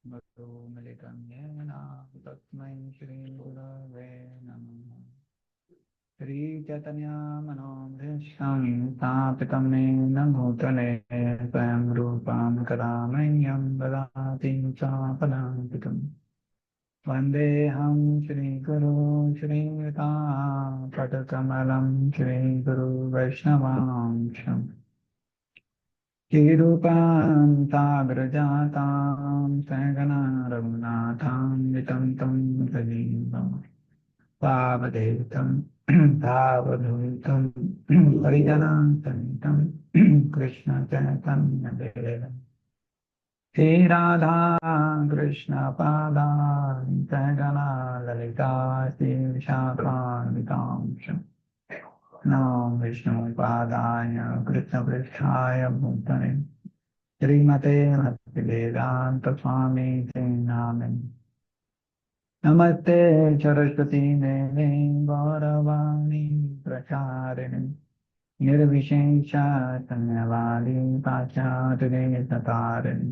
भक्तो मिलितं येन तस्मै श्रीगुरवे नमः। श्रीचैतन्यमनोभीष्टं स्थापितं येन भूतले स्वयं रूपं कदा मह्यं ददाति चापदान्तिकम्। वन्देऽहं श्रीगुरो श्रीयुतापदकमलं श्रीगुरो वैष्णवांशम् श्रीरूपां साग्रजातां सहगना रघुनाथां वितं तं सजीवम् सावधेतं सावधूतं परिजनां सहितं कृष्ण चैतन्यदेवम् श्रीराधा कृष्ण पादान् सहगना ललिता श्रीविशाखान्वितांश नमो विष्णुपादाय कृष्णपृष्ठाय भूतले श्रीमते भक्तिवेदान्तस्वामी नामिने नमस्ते सरस्वती देवे गौरवाणी प्रचारिणे निर्विशेष शून्यवादी पाश्चात्यदेशतारिणे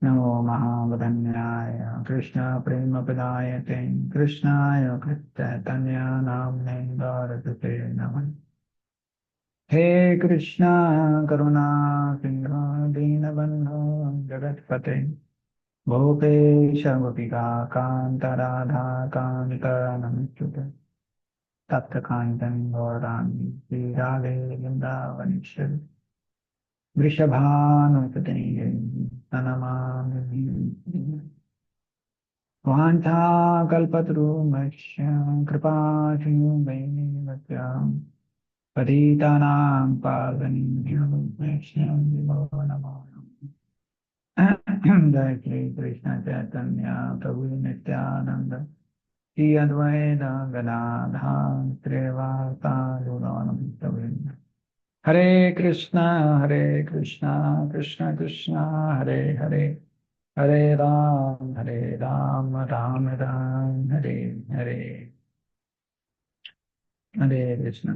नमो महावदन्याय कृष्ण प्रेमप्रदायते कृष्णाय कृष्णचैतन्य नाम्ने गौरसुते नमः। हे कृष्णा करुणा सिंधु दीनबंधु जगत्पते भूपेश गोपिका कांत राधा कांत नमस्ते तप्त कांचन गौरांगी श्री राधे वृंदावनेश्वरी वृषभानुसुते नमामि। वाञ्छाकल्पतरुमस्य कृपा सिन्धुभैरवस्य पतितानां पावनेभ्यो वैष्णवेभ्यो नमो नमः। जय श्री कृष्ण चैतन्य प्रभु नित्यानंद श्री अद्वैत गदाधर श्रीवासादि गौरभक्तवृंद। हरे कृष्णा कृष्ण कृष्ण हरे हरे हरे राम राम राम हरे हरे। हरे Krishna.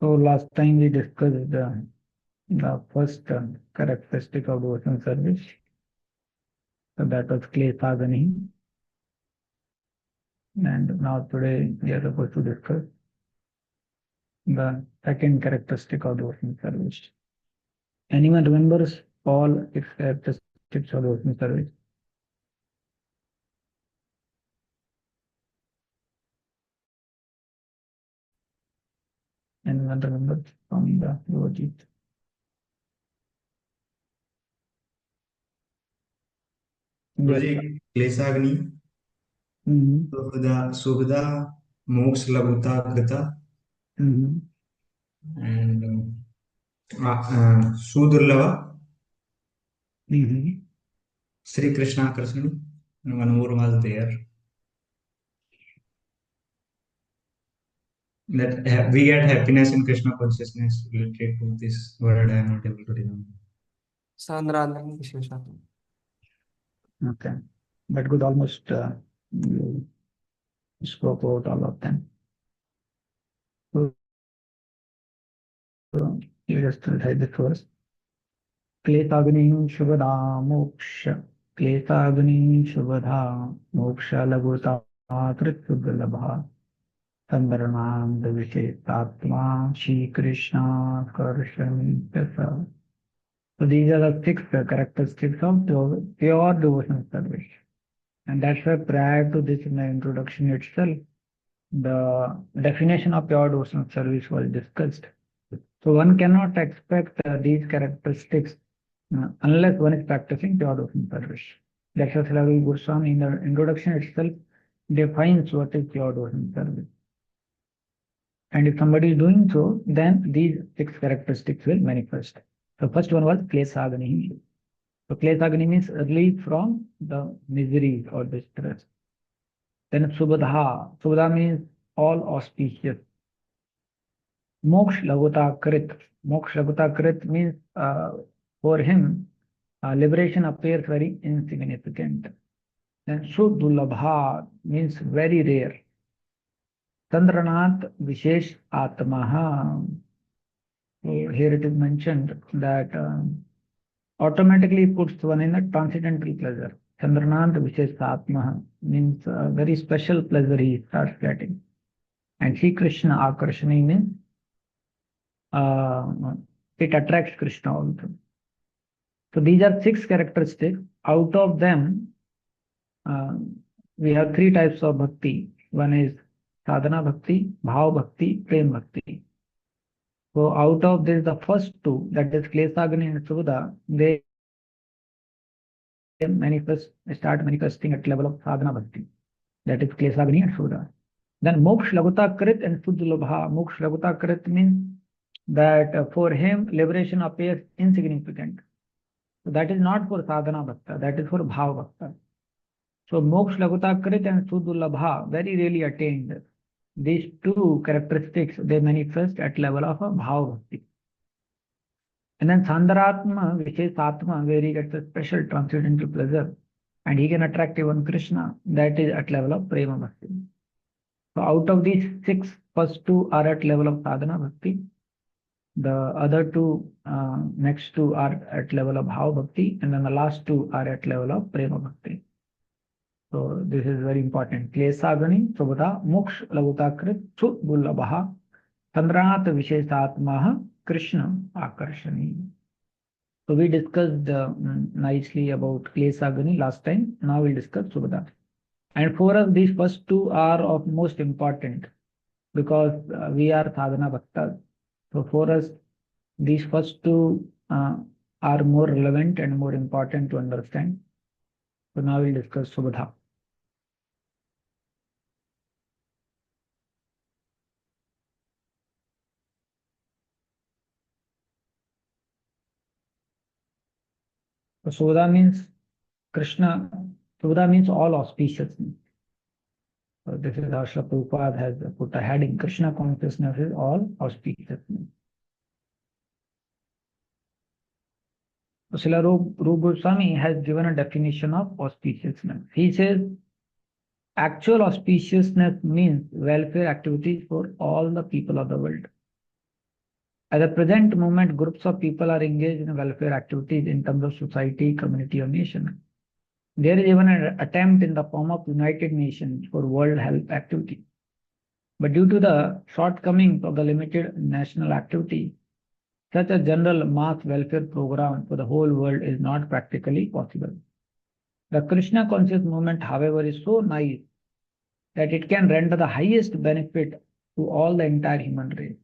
So last time we discussed the first characteristic of devotional service. So that was klesagani. And now today we are supposed to discuss the second characteristic of devotional service. Anyone remembers all six characteristics of devotional service? Anyone remembers from the devotees? Yes. गुरुजी क्लेशाग्नि सुखदा मोक्ष लघुता कृता and सुदुर्लभ Sri Krishna Krishna and one more was there that we get happiness in Krishna consciousness related to this word I am not able to remember. Sandranam Vishesha. Okay, that could almost you spoke about all of them. So you just recite this verse. क्लेशाग्नि Shubhada मोक्ष क्लेशाग्नि शुभदा मोक्ष लघुता कृत्युर्लभा संदर्णांद विशेषात्मा श्री कृष्णा कर्षण. So these are the six characteristics of pure devotional service. And that's why prior to this in the introduction itself, the definition of pure devotional service was discussed. So one cannot expect these characteristics unless one is practicing pure devotional service. That's why Sri Goswami in the introduction itself defines what is pure devotional service. And if somebody is doing so, then these six characteristics will manifest. So first one was klesagani. So klesagani means relief from the misery or distress. Then subadha. Subadha means all auspicious. Moksha lagota krit. Moksha lagota krit means for him liberation appears very insignificant. Then sudulabha means very rare. Chandranath vishesh atmaha. So here it is mentioned that automatically puts one in a transcendental pleasure. Chandranant Visheshatma means a very special pleasure he starts getting. And Sri Krishna Akarshani means it attracts Krishna also. So these are 6 characteristics. Out of them, we have 3 types of bhakti. One is sadhana bhakti, bhav bhakti, prem bhakti. So out of this, the first 2, that is Klesagani and Subhada, they start manifesting at level of sadhana bhakti. That is Klesagani and Subhada. Then Moksha Laguta Krit and Suddhalabha. Moksha Laguta Krit means that for him liberation appears insignificant. So that is not for sadhana bhakta, that is for bhav bhakta. So Moksha Laguta Krit and Suddhalabha very rarely attained. These 2 characteristics they manifest at level of a bhav bhakti. And then Sandharatma, which is Atma, where he gets a special transcendental pleasure, and he can attract even Krishna, that is at level of Prema Bhakti. So out of these 6, first 2 are at level of Sadhana Bhakti. The other 2, next 2 are at level of Bhav Bhakti, and then the last 2 are at level of Prema Bhakti. So this is very important. Klesagani, Subhada, Moksha Lagutakrit, Suddhalabha, Chandranat Visheshatmaha, Krishna Akarshani. So we discussed nicely about Klesagani last time. Now we'll discuss Subhada. And for us, these first 2 are of most important because we are sadhana bhaktas. So for us, these first 2 are more relevant and more important to understand. So now we'll discuss Subhada. So Subhada means Krishna. Subhada means all auspiciousness. So this is how Srila Prabhupada has put a heading. Krishna consciousness is all auspiciousness. So Srila Rupa Goswami has given a definition of auspiciousness. He says, actual auspiciousness means welfare activities for all the people of the world. At the present moment, groups of people are engaged in welfare activities in terms of society, community, or nation. There is even an attempt in the form of United Nations for World Health Activity. But due to the shortcomings of the limited national activity, such a general mass welfare program for the whole world is not practically possible. The Krishna conscious movement, however, is so nice that it can render the highest benefit to all the entire human race.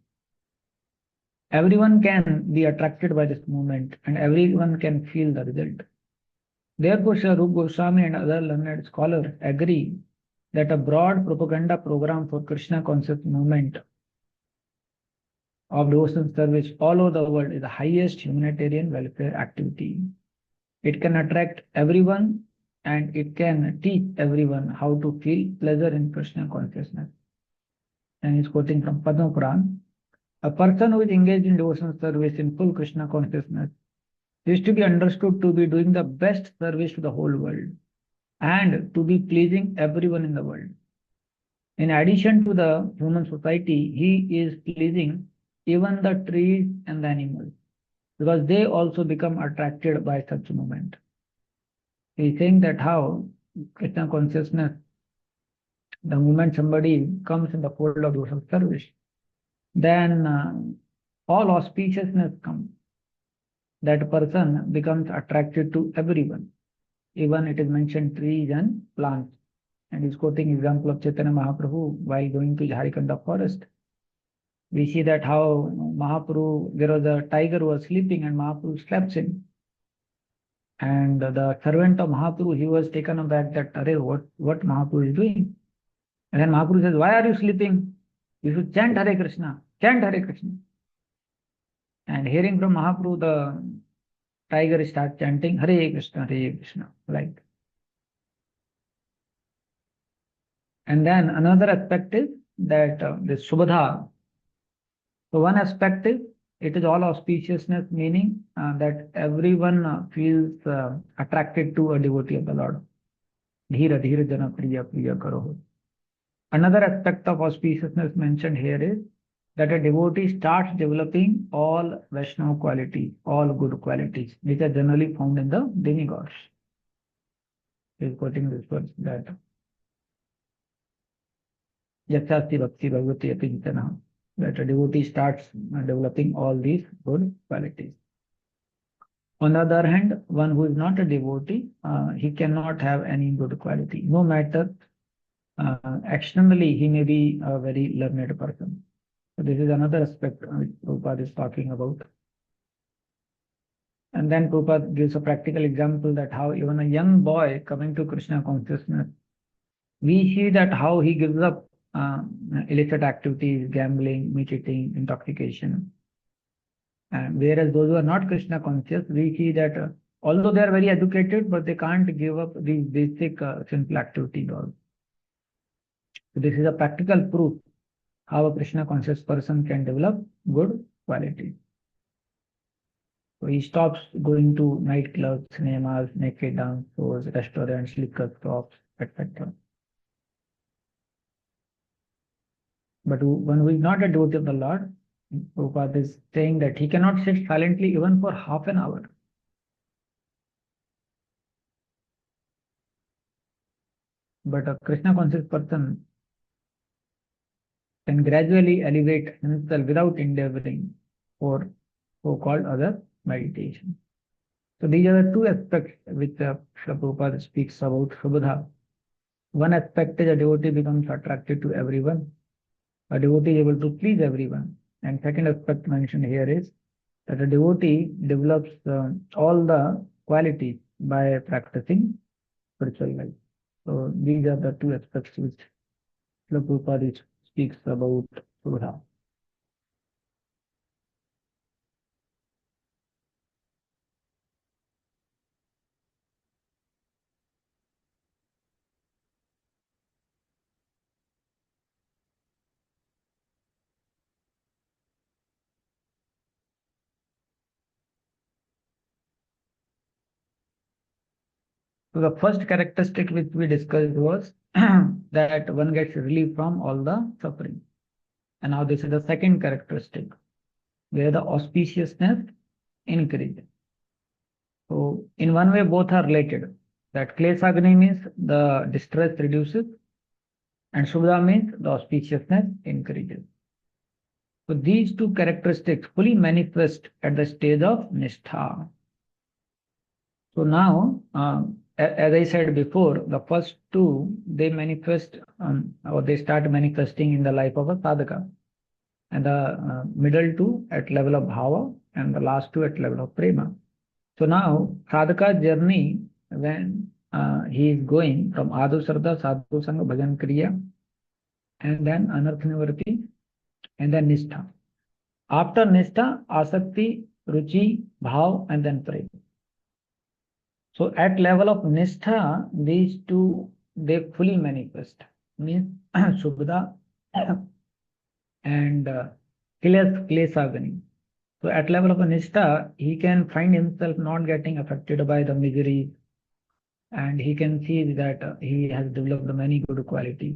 Everyone can be attracted by this movement and everyone can feel the result. Therefore, Sri Rupa Goswami and other learned scholars agree that a broad propaganda program for Krishna conscious movement of devotion service all over the world is the highest humanitarian welfare activity. It can attract everyone and it can teach everyone how to feel pleasure in Krishna consciousness. And he's quoting from Padma Puran. A person who is engaged in devotional service in full Krishna consciousness is to be understood to be doing the best service to the whole world and to be pleasing everyone in the world. In addition to the human society, he is pleasing even the trees and the animals because they also become attracted by such movement. He is saying that how Krishna consciousness, the moment somebody comes in the fold of devotional service, then all auspiciousness comes. That person becomes attracted to everyone. Even it is mentioned trees and plants. And he's quoting example of Chaitanya Mahaprabhu while going to Jharikanda forest. We see that how Mahaprabhu, there was a tiger who was sleeping and Mahaprabhu slept him. And the servant of Mahaprabhu, he was taken aback that, Arey, what Mahaprabhu is doing? And then Mahaprabhu says, why are you sleeping? You should chant Hare Krishna, chant Hare Krishna. And hearing from Mahaprabhu, the tiger starts chanting Hare Krishna, like. And then another aspect is that this Subhadha. So one aspect is it is all auspiciousness, meaning that everyone feels attracted to a devotee of the Lord. Dhira, dhira jana priya, priya karo. Another aspect of auspiciousness mentioned here is that a devotee starts developing all Vaishnava qualities, all good qualities, which are generally found in the demigods. He is quoting this verse that Yaksasti Bhakti Bhagavati Apintana, that a devotee starts developing all these good qualities. On the other hand, one who is not a devotee, he cannot have any good quality, no matter externally he may be a very learned person. So this is another aspect which Prabhupada is talking about. And then Prabhupada gives a practical example that how even a young boy coming to Krishna consciousness, we see that how he gives up illicit activities, gambling, meat eating, intoxication. And whereas those who are not Krishna conscious, we see that although they are very educated, but they can't give up these basic simple activities also. So this is a practical proof how a Krishna conscious person can develop good qualities. So he stops going to nightclubs, cinemas, naked dance shows, restaurants, liquor shops, etc. But one who is not a devotee of the Lord, Prabhupada is saying that he cannot sit silently even for half an hour. But a Krishna conscious person can gradually elevate himself without endeavoring for so-called other meditation. So these are the two aspects which Srila Prabhupada speaks about Subhudha. One aspect is a devotee becomes attracted to everyone. A devotee is able to please everyone. And second aspect mentioned here is that a devotee develops all the qualities by practicing spiritual life. So these are the two aspects which Srila Prabhupada speaks about Subhudha. So the first characteristic which we discussed was that one gets relief from all the suffering. And now this is the second characteristic, where the auspiciousness increases. So in one way, both are related. That klesagni means the distress reduces, and subhudha means the auspiciousness increases. So these two characteristics fully manifest at the stage of nishtha. So now, as I said before, the first two, they manifest or they start manifesting in the life of a sadhaka. And the middle two at level of bhava and the last two at level of prema. So now sadhaka journey, when he is going from Adhu Sraddha, Sadhu Sangha, Bhajan Kriya, and then Anartha Nivarti, and then Nishtha. After Nishtha, Asakti, Ruchi, Bhav, and then Prema. So at level of Nishtha, these two, they fully manifest. Means Subhada and Klesagani. So at level of a Nishtha, he can find himself not getting affected by the misery, and he can see that he has developed many good qualities.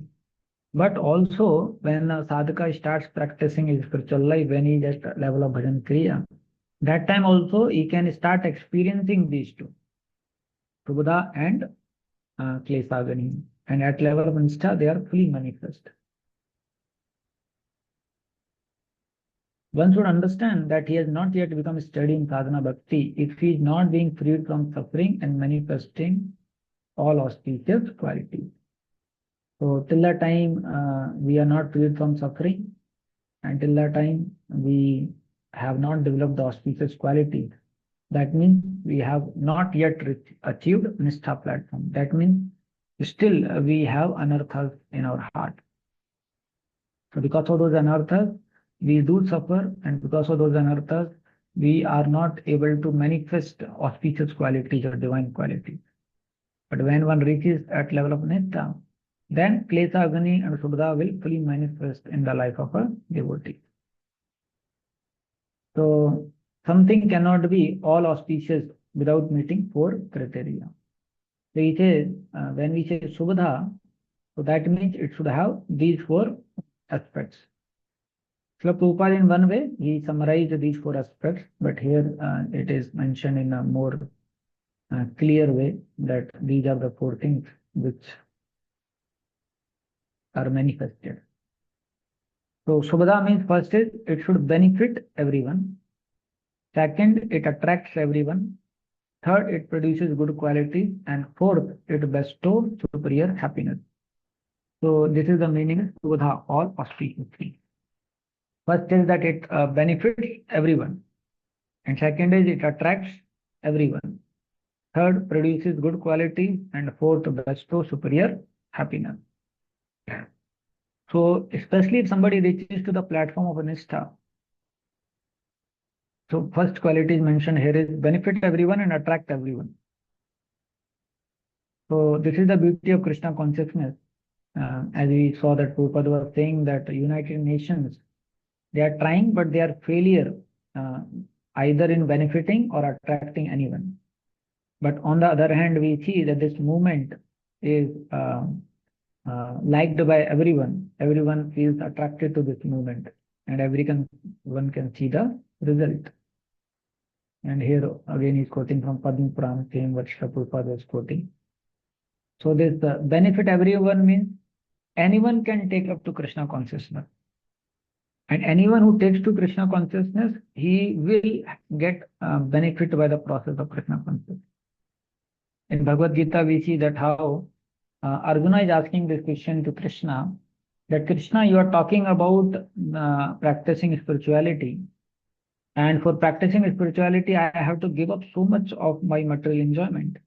But also when a sadhaka starts practicing his spiritual life, when he is at level of bhajan kriya, that time also he can start experiencing these two, Prabhuda and Klesagani. And at level of Nishtha, they are fully manifest. One should understand that he has not yet become steady in sadhana bhakti if he is not being freed from suffering and manifesting all auspicious qualities. So till that time we are not freed from suffering, and till that time we have not developed the auspicious qualities. That means we have not yet achieved Nishtha platform. That means still we have anarthas in our heart. So because of those anarthas, we do suffer, and because of those anarthas, we are not able to manifest auspicious qualities or divine qualities. But when one reaches at level of Nishtha, then Klesagani and Subhada will fully manifest in the life of a devotee. So something cannot be all auspicious without meeting four criteria. So it is when we say Subhada, so that means it should have these four aspects. So Prabhupada in one way, he summarized these four aspects, but here it is mentioned in a more clear way that these are the four things which are manifested. So Subhada means first is it should benefit everyone. Second, it attracts everyone. Third, it produces good qualities. And fourth, it bestows superior happiness. So this is the meaning of Subhada, all auspiciously. First is that it benefits everyone. And second is it attracts everyone. Third, produces good qualities. And fourth, bestows superior happiness. So especially if somebody reaches to the platform of Anistha, so first quality is mentioned here is benefit everyone and attract everyone. So this is the beauty of Krishna consciousness. As we saw that Prabhupada was saying that United Nations, they are trying, but they are failure either in benefiting or attracting anyone. But on the other hand, we see that this movement is liked by everyone. Everyone feels attracted to this movement, and one can see the result. And here again he's quoting from Padma Puran, same what Prabhupada was quoting. So this benefit everyone means anyone can take up to Krishna consciousness. And anyone who takes to Krishna consciousness, he will get benefit by the process of Krishna consciousness. In Bhagavad Gita, we see that how Arjuna is asking this question to Krishna, that Krishna, you are talking about practicing spirituality. And for practicing spirituality, I have to give up so much of my material enjoyment.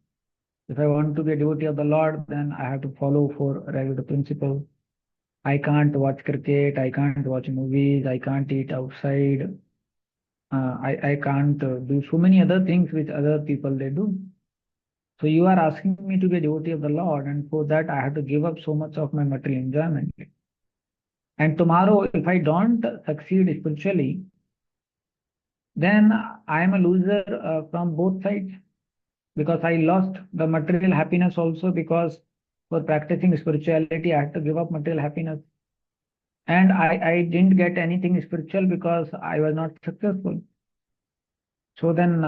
If I want to be a devotee of the Lord, then I have to follow four regular principles. I can't watch cricket, I can't watch movies, I can't eat outside. I can't do so many other things which other people they do. So you are asking me to be a devotee of the Lord, and for that I have to give up so much of my material enjoyment. And tomorrow, if I don't succeed spiritually, then I am a loser from both sides, because I lost the material happiness also, because for practicing spirituality, I had to give up material happiness. And I didn't get anything spiritual because I was not successful. So then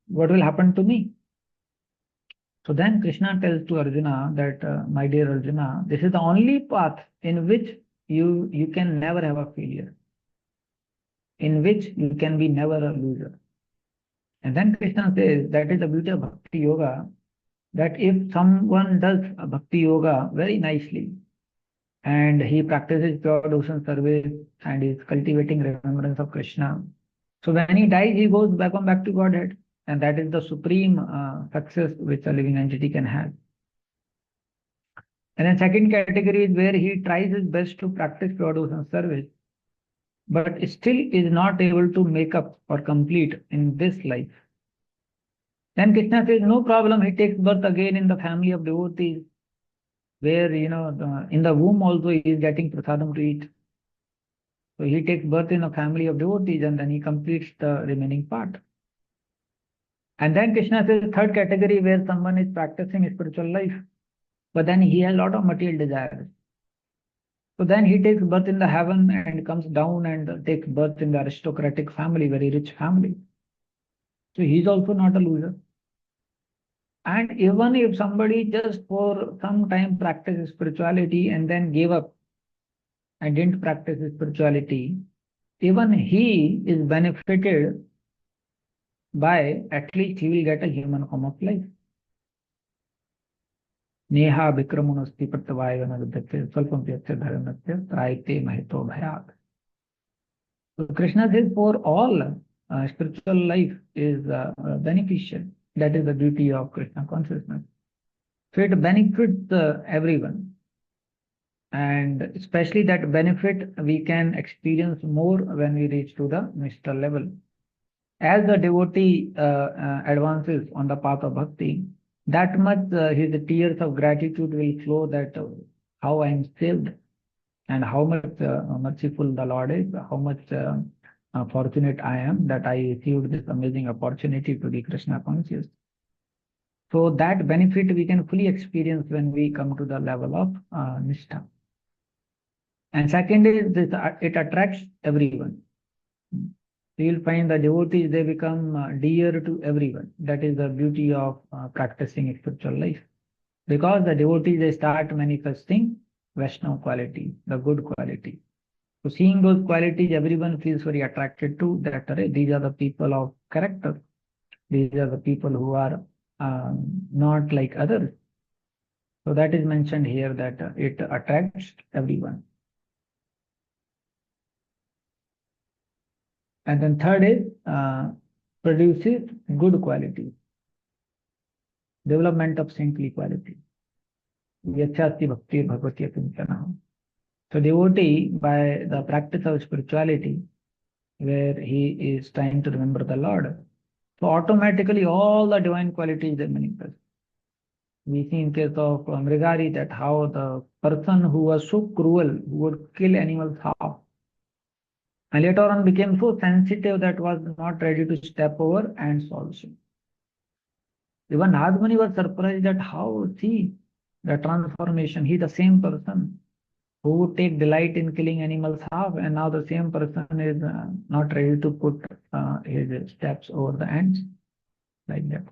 what will happen to me? So then Krishna tells to Arjuna that, my dear Arjuna, this is the only path in which you can never have a failure, in which you can be never a loser. And then Krishna says that is the beauty of Bhakti Yoga, that if someone does a Bhakti Yoga very nicely, and he practices pure devotion service and is cultivating remembrance of Krishna, so when he dies, he goes back to Godhead. And that is the supreme success which a living entity can have. And then second category is where he tries his best to practice pure devotion service, but still is not able to make up or complete in this life. Then Krishna says, no problem, he takes birth again in the family of devotees, where, in the womb also he is getting prasadam to eat. So he takes birth in a family of devotees and then he completes the remaining part. And then Krishna says, third category, where someone is practicing spiritual life, but then he has a lot of material desires. So then he takes birth in the heaven and comes down and takes birth in the aristocratic family, very rich family. So he's also not a loser. And even if somebody just for some time practices spirituality and then gave up and didn't practice spirituality, even he is benefited by, at least he will get a human form of life. Neha vikramunasti pratyavayanagadhate swalpam pyatya dharanatya traite mahito bhayat. So Krishna says for all spiritual life is beneficial. That is the beauty of Krishna consciousness. So it benefits everyone. And especially that benefit we can experience more when we reach to the mystical level. As the devotee advances on the path of bhakti, that much his tears of gratitude will flow, that how I am saved and how much merciful the Lord is, how much fortunate I am that I received this amazing opportunity to be Krishna conscious. So that benefit we can fully experience when we come to the level of Nishtha. And second is this, it attracts everyone. So you'll find the devotees, they become dear to everyone. That is the beauty of practicing spiritual life. Because the devotees, they start manifesting Vaishnava quality, the good quality. So seeing those qualities, everyone feels very attracted to that. These are the people of character. These are the people who are not like others. So that is mentioned here, that it attracts everyone. And then third is produces good quality, development of saintly quality. E.A.S.Y bhakti bhagavati akinchana. So devotee, by the practice of spirituality, where he is trying to remember the Lord, so automatically all the divine qualities they manifest. We see in case of Mrigari that how the person who was so cruel, who would kill animals half, and later on became so sensitive that was not ready to step over ants also. Even Neelmani was surprised at how, see, the transformation. He, the same person who would take delight in killing animals half, and now the same person is not ready to put his steps over the ants, like that.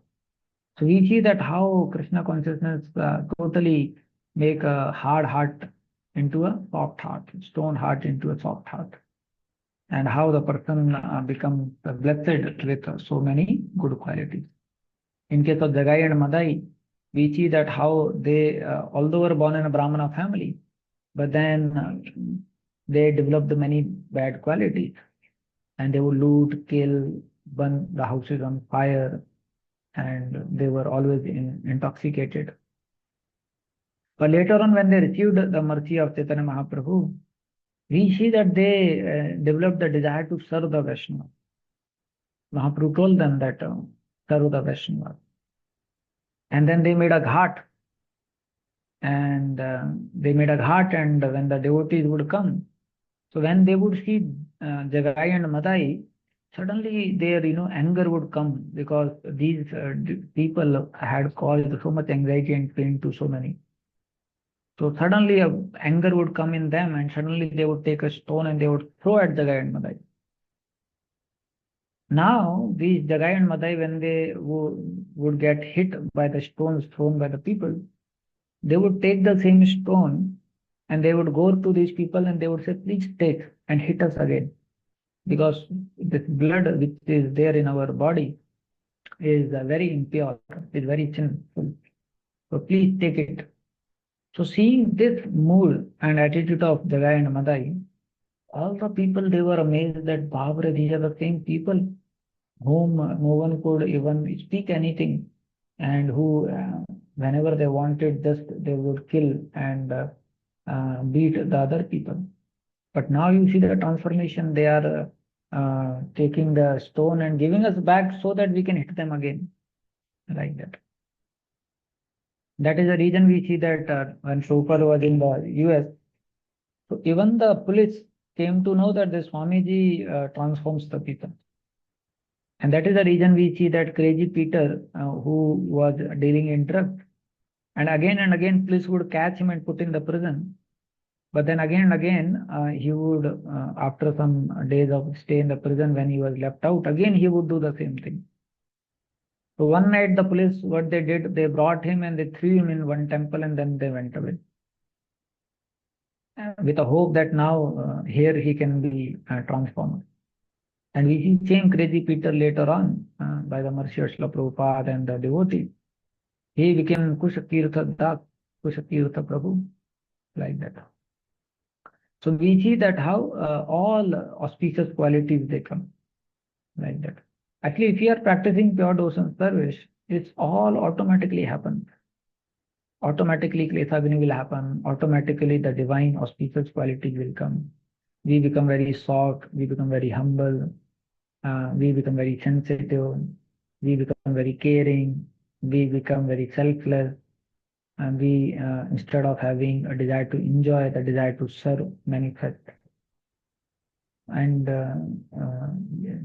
So we see that how Krishna consciousness totally make a hard heart into a soft heart, stone heart into a soft heart, and how the person becomes blessed with so many good qualities. In case of Jagai and Madai, we see that how they, although were born in a Brahmana family, but then they developed many bad qualities, and they would loot, kill, burn the houses on fire, and they were always intoxicated. But later on, when they received the mercy of Chaitanya Mahaprabhu, we see that they developed the desire to serve the Vaishnava. Mahaprabhu told them that serve the Vaishnava. And then they made a ghat. And and when the devotees would come, so when they would see Jagai and Madai, suddenly their anger would come, because these people had caused so much anxiety and pain to so many. So suddenly anger would come in them, and suddenly they would take a stone and they would throw at Jagai and Madai. Now these Jagai and Madai, when they would get hit by the stones thrown by the people, they would take the same stone and they would go to these people and they would say, please take and hit us again, because this blood which is there in our body is very impure, is very sinful. So please take it. So seeing this mood and attitude of Jagai and Madai, all the people, they were amazed that Babra, these are the same people whom no one could even speak anything, and who, whenever they wanted, just they would kill and beat the other people. But now you see the transformation. They are taking the stone and giving us back so that we can hit them again, like that. That is the reason we see that when Prabhupada was in the US, so even the police came to know that the Swamiji transforms the people. And that is the reason we see that crazy Peter, who was dealing in drugs, and again, police would catch him and put in the prison. But then again and again, he would, after some days of stay in the prison, when he was left out, again he would do the same thing. So one night, the police, what they did, they brought him and they threw him in one temple, and then they went away, with a hope that now here he can be transformed. And we see same crazy Peter later on, by the mercy of Srila Prabhupada and the devotee, he became Kushatirtha Das, Kushatirtha Prabhu, like that. So we see that how all auspicious qualities they come, like that. Actually, if you are practicing pure devotion service, it's all automatically happen. Automatically Klesagni will happen, automatically the divine auspicious qualities will come. We become very soft, we become very humble, we become very sensitive, we become very caring, we become very selfless, and we, instead of having a desire to enjoy, the desire to serve manifest. And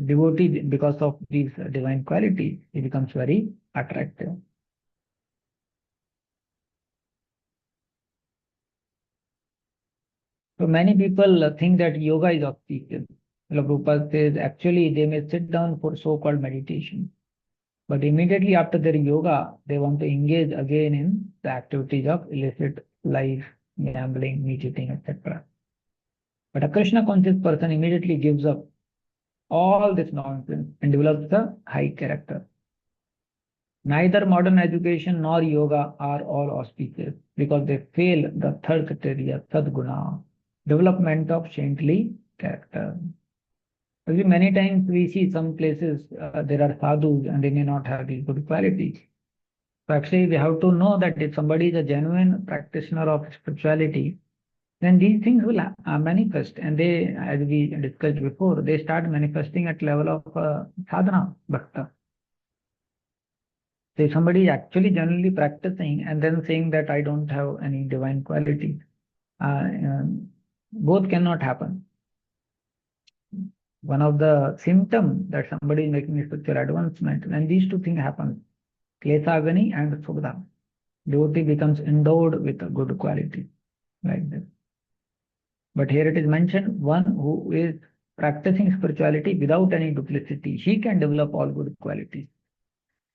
devotee, because of these divine qualities, he becomes very attractive. So many people think that yoga is auspicious. Prabhupada says actually they may sit down for so-called meditation, but immediately after their yoga, they want to engage again in the activities of illicit life, gambling, meat eating, etc. But a Krishna conscious person immediately gives up all this nonsense and develops a high character. Neither modern education nor yoga are all auspicious because they fail the third criteria, sadguna, development of saintly character. Many times we see some places there are sadhus and they may not have these good qualities. So actually, we have to know that if somebody is a genuine practitioner of spirituality, then these things will manifest, and they, as we discussed before, they start manifesting at level of sadhana bhakta. So if somebody is actually genuinely practicing and then saying that I don't have any divine quality, both cannot happen. One of the symptoms that somebody is making spiritual advancement, when these two things happen, klesagani and subdha, devotee becomes endowed with a good quality like this. But here it is mentioned, one who is practicing spirituality without any duplicity, he can develop all good qualities.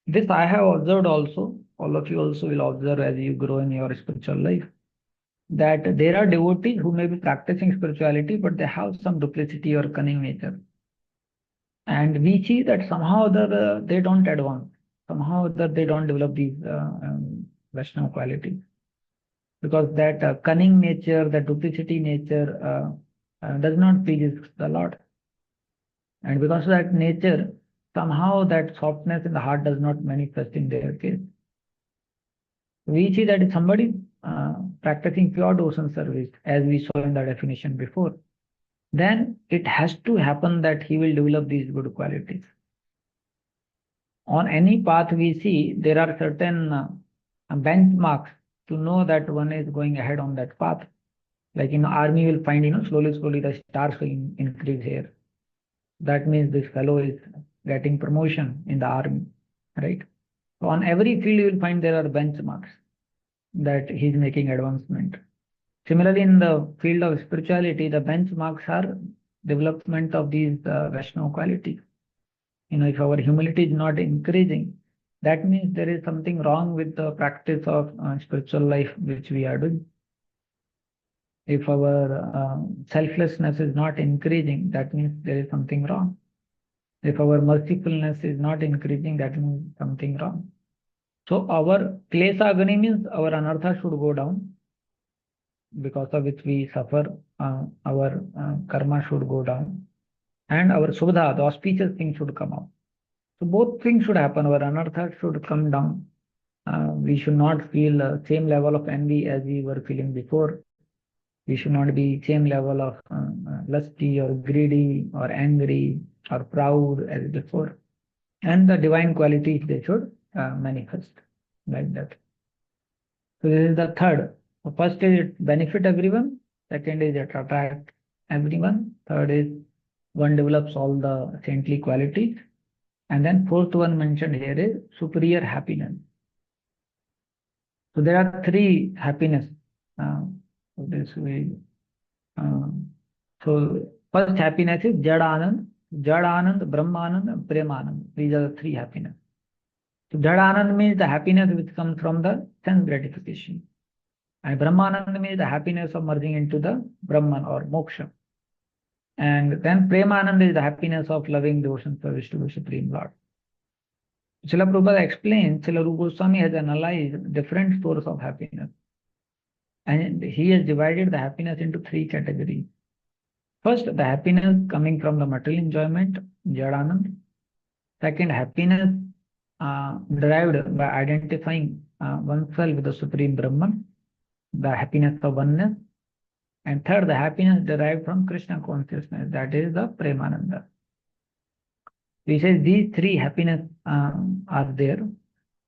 This I have observed also, all of you also will observe as you grow in your spiritual life, that there are devotees who may be practicing spirituality, but they have some duplicity or cunning nature. And we see that somehow they don't advance, somehow they don't develop these Vaishnava qualities. Because that cunning nature, the duplicity nature does not please the Lord. And because of that nature, somehow that softness in the heart does not manifest in their case. We see that if somebody practicing pure devotion service, as we saw in the definition before, then it has to happen that he will develop these good qualities. On any path we see, there are certain benchmarks to know that one is going ahead on that path. Like in the army, you will find, slowly the stars will increase here. That means this fellow is getting promotion in the army, right? So on every field, you will find there are benchmarks that he's making advancement. Similarly, in the field of spirituality, the benchmarks are development of these Vaishnava qualities. If our humility is not increasing, that means there is something wrong with the practice of spiritual life which we are doing. If our selflessness is not increasing, that means there is something wrong. If our mercifulness is not increasing, that means something wrong. So our klesagani means our anartha should go down, because of which we suffer, our karma should go down, and our subdha, the auspicious thing, should come up. So both things should happen. Our anartha should come down. We should not feel same level of envy as we were feeling before. We should not be same level of lusty or greedy or angry or proud as before. And the divine qualities, they should manifest like that. So this is the third. So first is it benefit everyone. Second is it attract everyone. Third is one develops all the saintly qualities. And then fourth one mentioned here is superior happiness. So there are three happiness. So this way. So first happiness is Jad Anand, Brahmanand, and Premanand. These are the three happiness. So Jad Anand means the happiness which comes from the sense gratification. And Brahmanand means the happiness of merging into the Brahman or moksha. And then Premanand is the happiness of loving devotion service to the Supreme Lord. Srila Prabhupada explains, Srila Rupa Goswami has analyzed different sources of happiness. And he has divided the happiness into three categories. First, the happiness coming from the material enjoyment, Jadanand. Second, happiness derived by identifying oneself with the Supreme Brahman, the happiness of oneness. And third, the happiness derived from Krishna consciousness, that is the Premananda. He says these three happiness are there.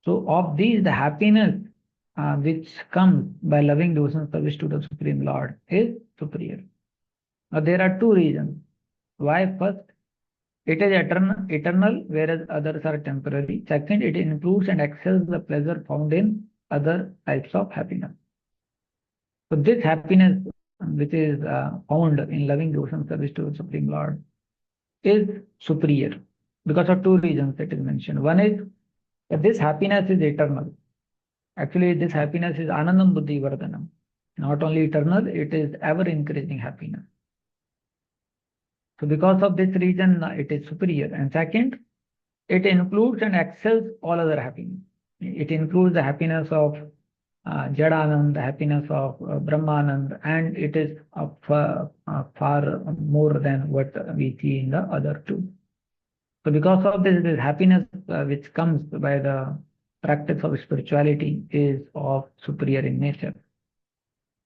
So of these, the happiness which comes by loving devotion service to the Supreme Lord is superior. Now there are two reasons. Why? First, it is eternal, whereas others are temporary. Second, it includes and excels the pleasure found in other types of happiness. So this happiness which is found in loving devotion service to the Supreme Lord, is superior because of two reasons that is mentioned. One is that this happiness is eternal. Actually, this happiness is Anandam Buddhi Vardhanam. Not only eternal, it is ever increasing happiness. So because of this reason, it is superior. And second, it includes and excels all other happiness. It includes the happiness of Jadanand, the happiness of Brahmanand, and it is far more than what we see in the other two. So because of this happiness which comes by the practice of spirituality is of superior in nature.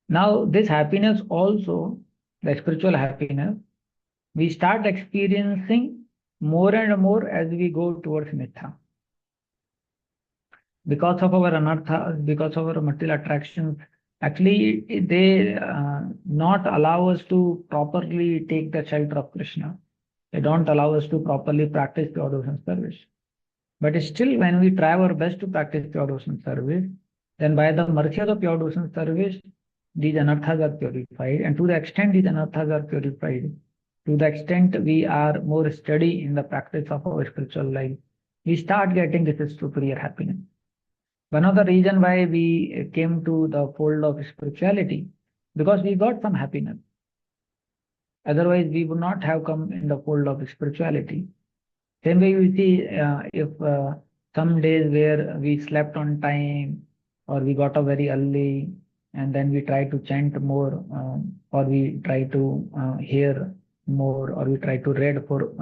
Now this happiness also, the spiritual happiness, we start experiencing more and more as we go towards Mithya. Because of our anarthas, because of our material attractions, actually they not allow us to properly take the shelter of Krishna. They don't allow us to properly practice the devotion service. But still, when we try our best to practice pure devotion service, then by the mercy of the pure devotion service, these anarthas are purified. And to the extent these anarthas are purified, to the extent we are more steady in the practice of our spiritual life, we start getting this superior happiness. One of the reasons why we came to the fold of spirituality, because we got some happiness. Otherwise, we would not have come in the fold of spirituality. Same way we see if some days where we slept on time or we got up very early and then we try to chant more or we try to hear more or we try to read for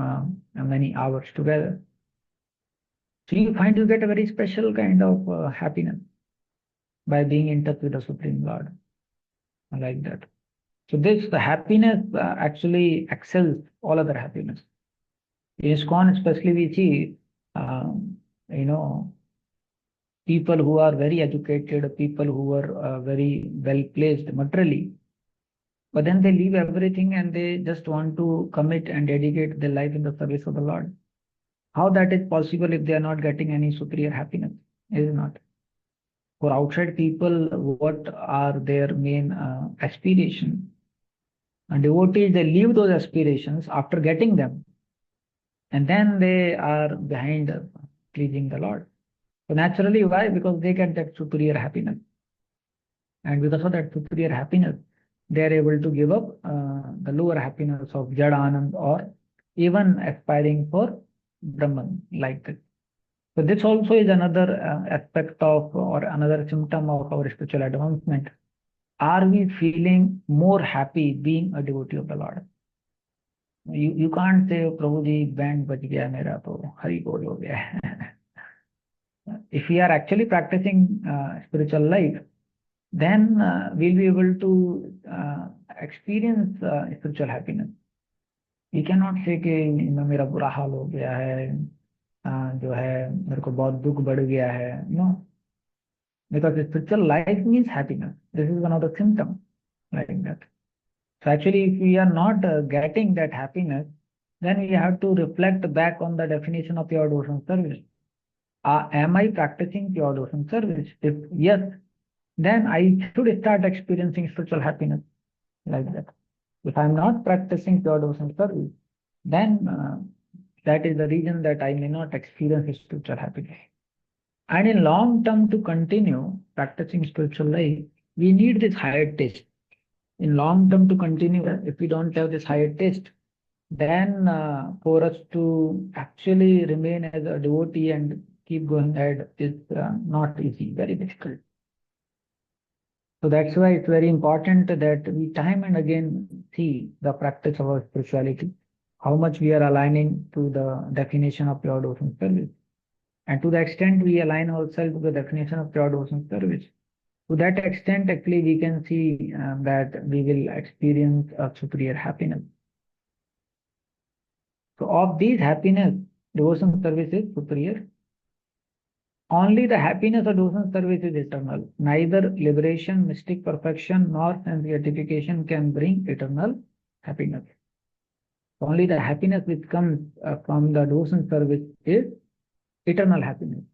many hours together. So you find you get a very special kind of happiness by being in touch with the Supreme Lord like that. So the happiness actually excels all other happiness. In ISKCON especially we see, people who are very educated, people who are very well placed materially, but then they leave everything and they just want to commit and dedicate their life in the service of the Lord. How that is possible if they are not getting any superior happiness? It is not. For outside people, what are their main aspirations? And devotees, they leave those aspirations after getting them. And then they are behind pleasing the Lord. So naturally, why? Because they get that superior happiness. And because of that superior happiness, they are able to give up the lower happiness of Jadanand or even aspiring for Brahman like that. So this also is another aspect of or another symptom of our spiritual advancement. Are we feeling more happy being a devotee of the Lord? You can't say, Prabhuji, band baj gaya mera to hari bol ho gaya. If we are actually practicing spiritual life, then we'll be able to experience spiritual happiness. We cannot say कि मेरा बुरा हाल हो गया है, जो है मेरे को बहुत दुख बढ़ गया है. No, because spiritual life means happiness. This is one of the symptoms like that. So actually, if we are not getting that happiness, then we have to reflect back on the definition of pure devotion service. Am I practicing pure devotion service? If yes, then I should start experiencing spiritual happiness like that. If I'm not practicing pure devotion service, then that is the reason that I may not experience spiritual happiness. And in long term, to continue practicing spiritual life, we need this higher taste. In long term, to continue, if we don't have this higher taste, then for us to actually remain as a devotee and keep going ahead is not easy, very difficult. So that's why it's very important that we time and again see the practice of our spirituality, how much we are aligning to the definition of pure devotion service. And to the extent we align ourselves to the definition of pure devotion service, to that extent actually we can see that we will experience a superior happiness. So of these happiness, devotion service is superior. Only the happiness of devotion service is eternal. Neither liberation, mystic perfection, nor sense gratification can bring eternal happiness. Only the happiness which comes from the devotion service is eternal happiness.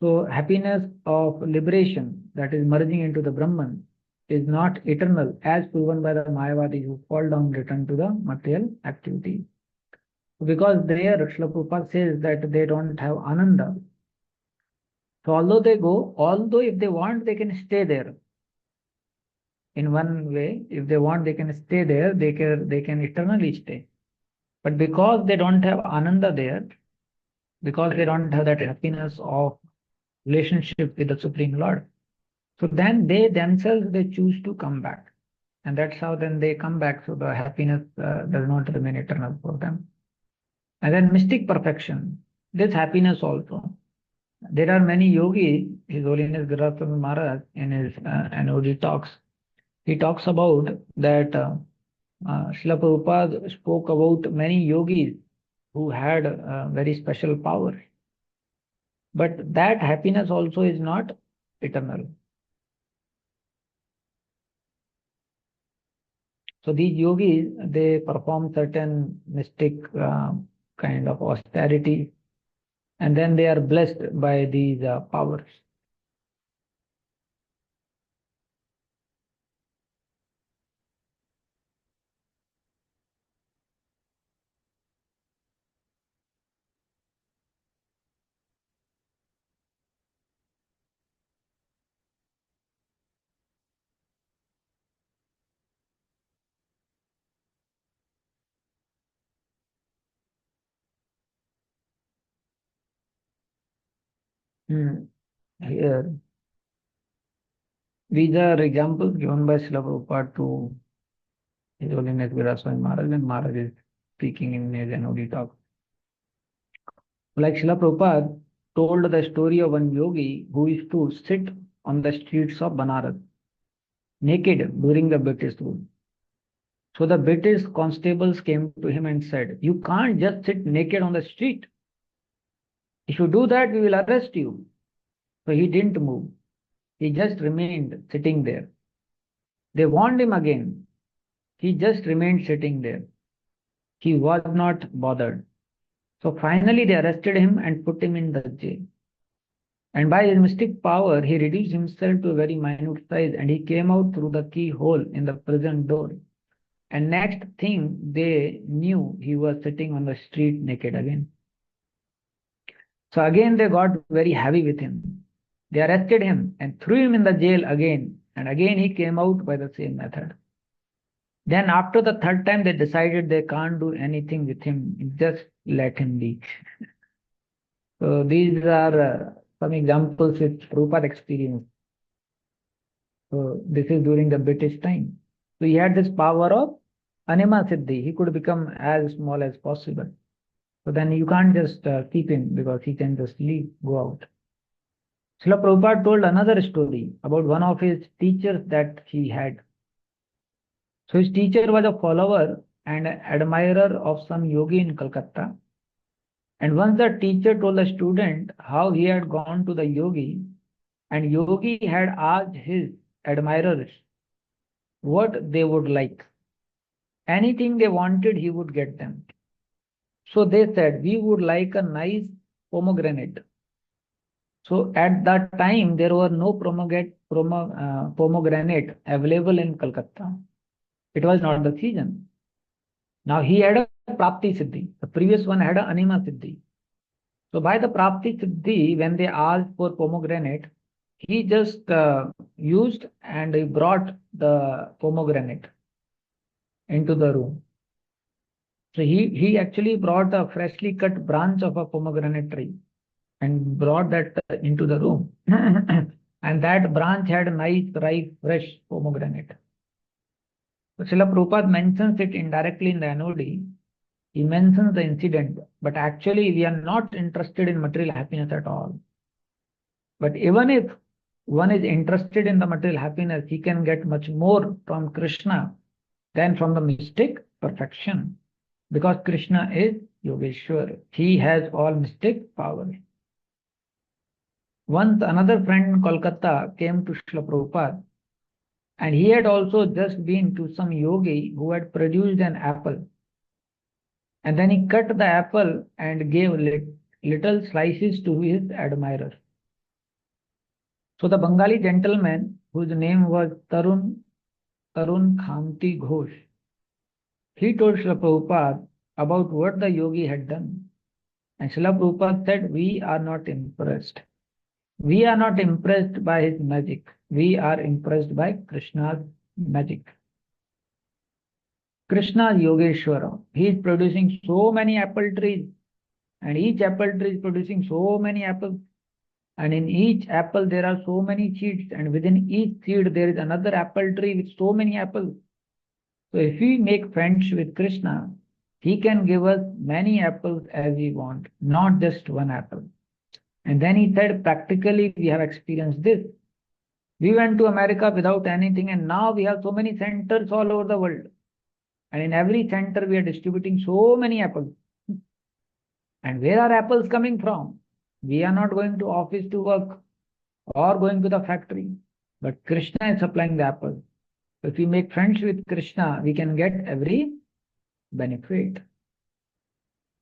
So happiness of liberation, that is merging into the Brahman, is not eternal, as proven by the Mayavadis who fall down and return to the material activity. Because there, Srila Prabhupada says that they don't have ananda. So although if they want, they can stay there. In one way, if they want, they can stay there, they can eternally stay. But because they don't have ananda there, because they don't have that happiness of relationship with the Supreme Lord, so then they themselves they choose to come back. And that's how then they come back. So the happiness does not remain eternal for them. And then mystic perfection, this happiness also. There are many yogis, His Holiness Guruswami Maharaj in his annual talks, he talks about that Srila Prabhupada spoke about many yogis who had very special power. But that happiness also is not eternal. So these yogis, they perform certain mystic kind of austerity, and then they are blessed by these powers. Here, these are examples given by Srila Prabhupada to His Holiness Guruswami Maharaj, and Maharaj is speaking in his annual talk. Like Srila Prabhupada told the story of one yogi who used to sit on the streets of Banaras naked during the British rule. So the British constables came to him and said, "You can't just sit naked on the street. If you do that, we will arrest you." So he didn't move. He just remained sitting there. They warned him again. He just remained sitting there. He was not bothered. So finally they arrested him and put him in the jail. And by his mystic power, he reduced himself to a very minute size, and he came out through the keyhole in the prison door. And next thing they knew, he was sitting on the street naked again. So again they got very heavy with him. They arrested him and threw him in the jail again. And again he came out by the same method. Then after the third time, they decided they can't do anything with him. Just let him be. So these are some examples which Prabhupada experienced. So this is during the British time. So he had this power of anima siddhi. He could become as small as possible. So then you can't just keep him because he can just leave, go out. Srila Prabhupada told another story about one of his teachers that he had. So his teacher was a follower and admirer of some yogi in Calcutta. And once the teacher told the student how he had gone to the yogi, and yogi had asked his admirers what they would like. Anything they wanted, he would get them. So they said, "We would like a nice pomegranate." So at that time, there were no pomegranate available in Calcutta. It was not the season. Now he had a Prapti Siddhi. The previous one had a Anima Siddhi. So by the Prapti Siddhi, when they asked for pomegranate, he just used and he brought the pomegranate into the room. So he actually brought a freshly cut branch of a pomegranate tree and brought that into the room. And that branch had a nice, ripe, fresh pomegranate. So Srila Prabhupada mentions it indirectly in the anodi. He mentions the incident, but actually we are not interested in material happiness at all. But even if one is interested in the material happiness, he can get much more from Krishna than from the mystic perfection. Because Krishna is Yogeshwar. He has all mystic power. Once another friend in Kolkata came to Srila Prabhupada, and he had also just been to some yogi who had produced an apple. And then he cut the apple and gave little slices to his admirer. So the Bengali gentleman, whose name was Tarun Khamti Ghosh, he told Srila Prabhupada about what the yogi had done. And Srila Prabhupada said, we are not impressed. We are not impressed by his magic. We are impressed by Krishna's magic. Krishna is Yogeshwara. He is producing so many apple trees, and each apple tree is producing so many apples. And in each apple there are so many seeds, and within each seed there is another apple tree with so many apples. So if we make friends with Krishna, he can give us many apples as we want, not just one apple. And then he said, practically we have experienced this. We went to America without anything, and now we have so many centers all over the world. And in every center we are distributing so many apples. And where are apples coming from? We are not going to office to work or going to the factory, but Krishna is supplying the apples. If we make friends with Krishna, we can get every benefit.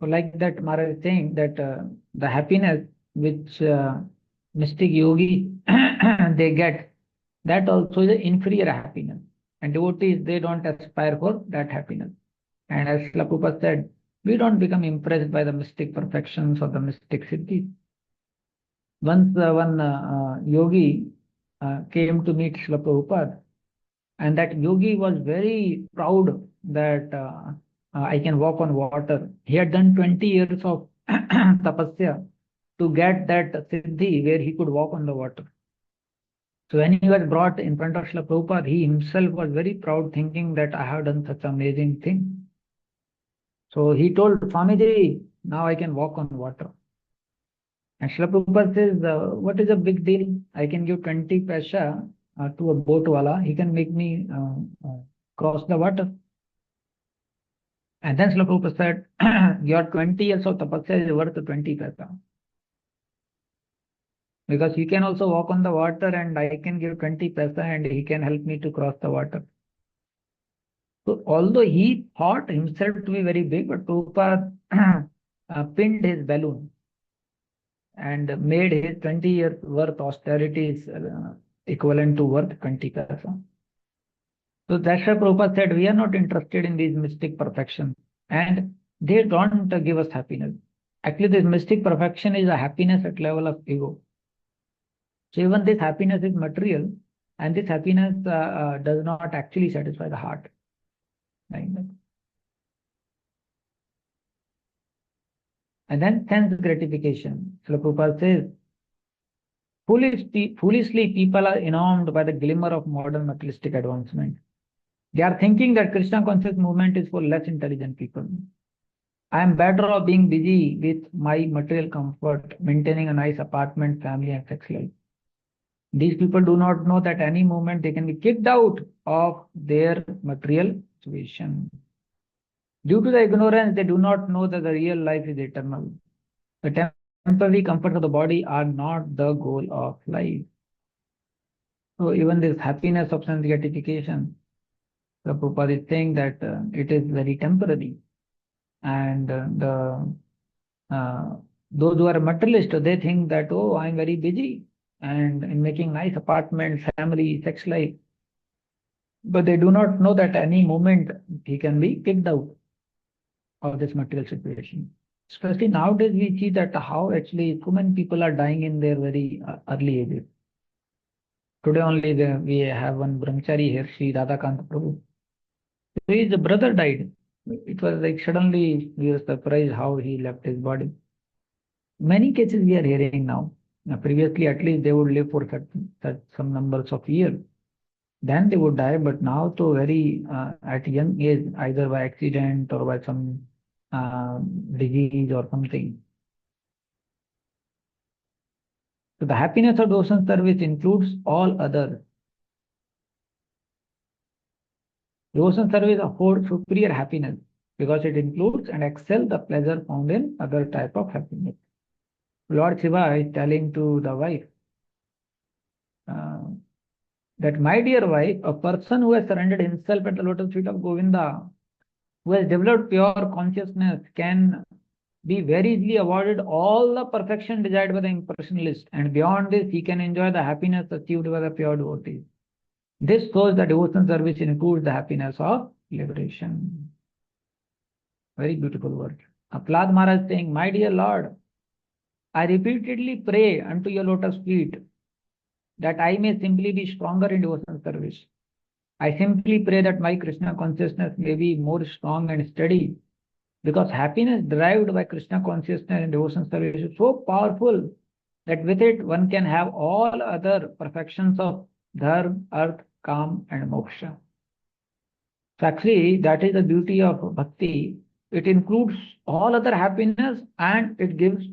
So like that, Maharaj is saying that the happiness which mystic yogi they get, that also is an inferior happiness. And devotees, they don't aspire for that happiness. And as Srila Prabhupada said, we don't become impressed by the mystic perfections or the mystic siddhis. Once one yogi came to meet Srila Prabhupada, and that yogi was very proud that I can walk on water. He had done 20 years of tapasya to get that siddhi where he could walk on the water. So when he was brought in front of Srila Prabhupada, he himself was very proud, thinking that I have done such amazing thing. So he told Swamiji, now I can walk on water. And Srila Prabhupada says, what is a big deal? I can give 20 paisa to a boat wala. He can make me cross the water. And then Srila Prabhupada said, your 20 years of tapasya is worth 20 paisa. Because he can also walk on the water and I can give 20 paisa and he can help me to cross the water. So although he thought himself to be very big, but Prabhupada pinned his balloon and made his 20 years worth austerities equivalent to worth 20 paisa. So that's why Prabhupada said, we are not interested in these mystic perfections and they don't give us happiness. Actually, this mystic perfection is a happiness at level of ego. So even this happiness is material, and this happiness does not actually satisfy the heart. Like that. And then sense gratification. Srila Prabhupada says, foolishly people are enamored by the glimmer of modern materialistic advancement. They are thinking that Krishna conscious movement is for less intelligent people. I am better off being busy with my material comfort, maintaining a nice apartment, family, and sex life. These people do not know that any moment they can be kicked out of their material situation. Due to the ignorance, they do not know that the real life is eternal. The temporary comforts of the body are not the goal of life. So even this happiness of sense gratification, the Prabhupada is saying that it is very temporary. And those who are materialist, they think that, oh, I'm very busy and in making nice apartments, family, sex life. But they do not know that any moment he can be kicked out of this material situation. Especially nowadays, we see that how actually so many people are dying in their very early ages. Today only we have one brahmachari here, Sri Radhakant Prabhu. So his brother died. It was like suddenly we were surprised how he left his body. Many cases we are hearing now. Previously, at least they would live for some numbers of years. Then they would die, but now to very at young age, either by accident or by some disease or something. So the happiness of devotion service includes all others. Devotion service affords superior happiness because it includes and excels the pleasure found in other type of happiness. Lord Shiva is telling to the wife that, my dear wife, a person who has surrendered himself at the lotus feet of Govinda, who has developed pure consciousness, can be very easily awarded all the perfection desired by the impersonalist, and beyond this, he can enjoy the happiness achieved by the pure devotee. This shows that devotion service includes the happiness of liberation. Very beautiful word. Prahlad Maharaj saying, "My dear Lord, I repeatedly pray unto your lotus feet that I may simply be stronger in devotion service. I simply pray that my Krishna consciousness may be more strong and steady, because happiness derived by Krishna consciousness and devotion service is so powerful that with it one can have all other perfections of dharma, arth, kam, and moksha." So actually, that is the beauty of bhakti. It includes all other happiness, and it gives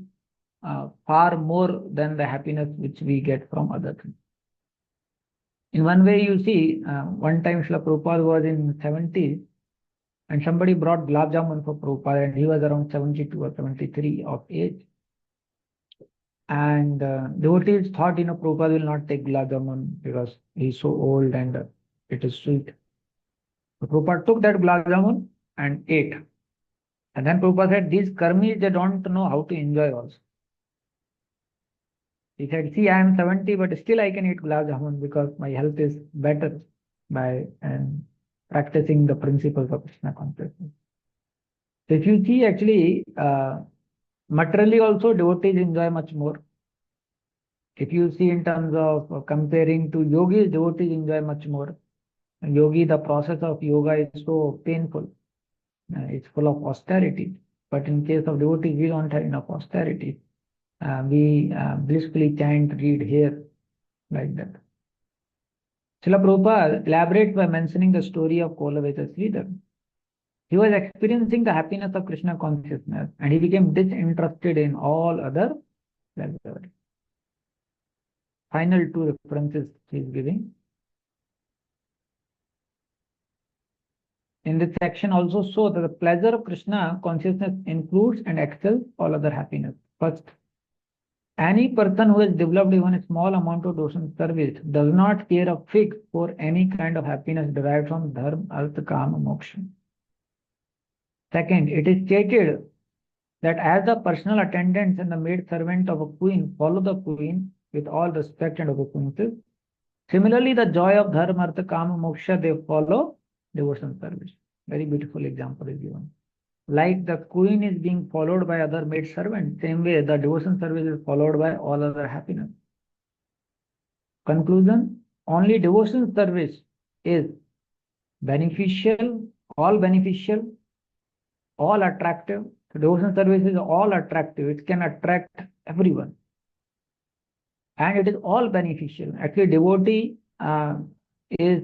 far more than the happiness which we get from other things. In one way, you see, one time Srila Prabhupada was in 70s, and somebody brought gulab jamun for Prabhupada, and he was around 72 or 73 of age. And devotees thought, Prabhupada will not take gulab jamun because he's so old and it is sweet. So Prabhupada took that gulab jamun and ate. And then Prabhupada said, these karmis, they don't know how to enjoy also. He said, see, I am 70, but still I can eat gulab jamun because my health is better by practicing the principles of Krishna consciousness. So if you see, actually, materially also devotees enjoy much more. If you see in terms of comparing to yogis, devotees enjoy much more. Yogi, the process of yoga is so painful. It's full of austerity. But in case of devotees, we don't have enough austerity. We blissfully chant, read here, like that. Srila Prabhupada elaborates by mentioning the story of Kolaveta Sridhar. He was experiencing the happiness of Krishna consciousness, and he became disinterested in all other pleasures. Final two references he is giving. In this section also show that the pleasure of Krishna consciousness includes and excels all other happiness. First, any person who has developed even a small amount of devotion service does not care a fig for any kind of happiness derived from dharma, artha, kama, moksha. Second, it is stated that as the personal attendants and the maid servant of a queen follow the queen with all respect and obedience, similarly the joy of dharma, artha, kama, moksha, they follow devotion service. Very beautiful example is given. Like the queen is being followed by other maid servants, same way the devotion service is followed by all other happiness. Conclusion, only devotion service is beneficial, all attractive. So devotion service is all attractive. It can attract everyone. And it is all beneficial. Actually, devotee is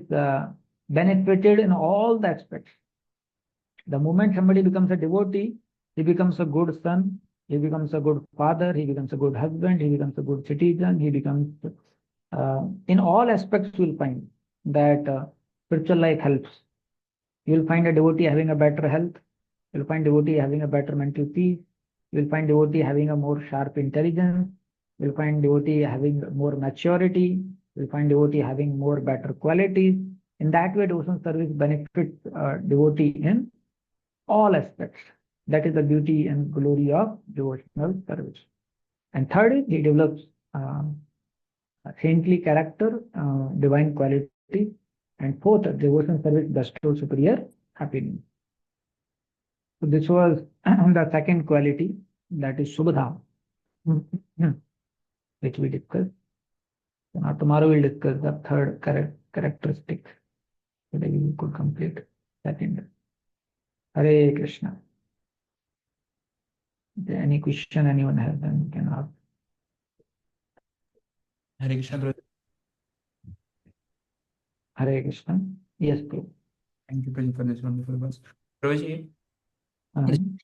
benefited in all the aspects. The moment somebody becomes a devotee, he becomes a good son, he becomes a good father, he becomes a good husband, he becomes a good citizen, he becomes, in all aspects you will find that spiritual life helps. You will find a devotee having a better health, you will find devotee having a better mental peace, you will find devotee having a more sharp intelligence, you will find devotee having more maturity, you will find devotee having more better qualities. In that way, devotion service benefits devotee in all aspects. That is the beauty and glory of devotional service. And third is he develops a saintly character, divine quality. And fourth, devotional service bestows superior happiness. So this was the second quality, that is Subhadha, which we discussed. So now tomorrow we'll discuss the third characteristic. Today we could complete second. Hare Krishna. Is there any question anyone has, then you can ask. Hare Krishna, brother. Hare Krishna. Yes, Prabhu. Thank you, Prabhuji, for this wonderful verse. Prabhuji, Um,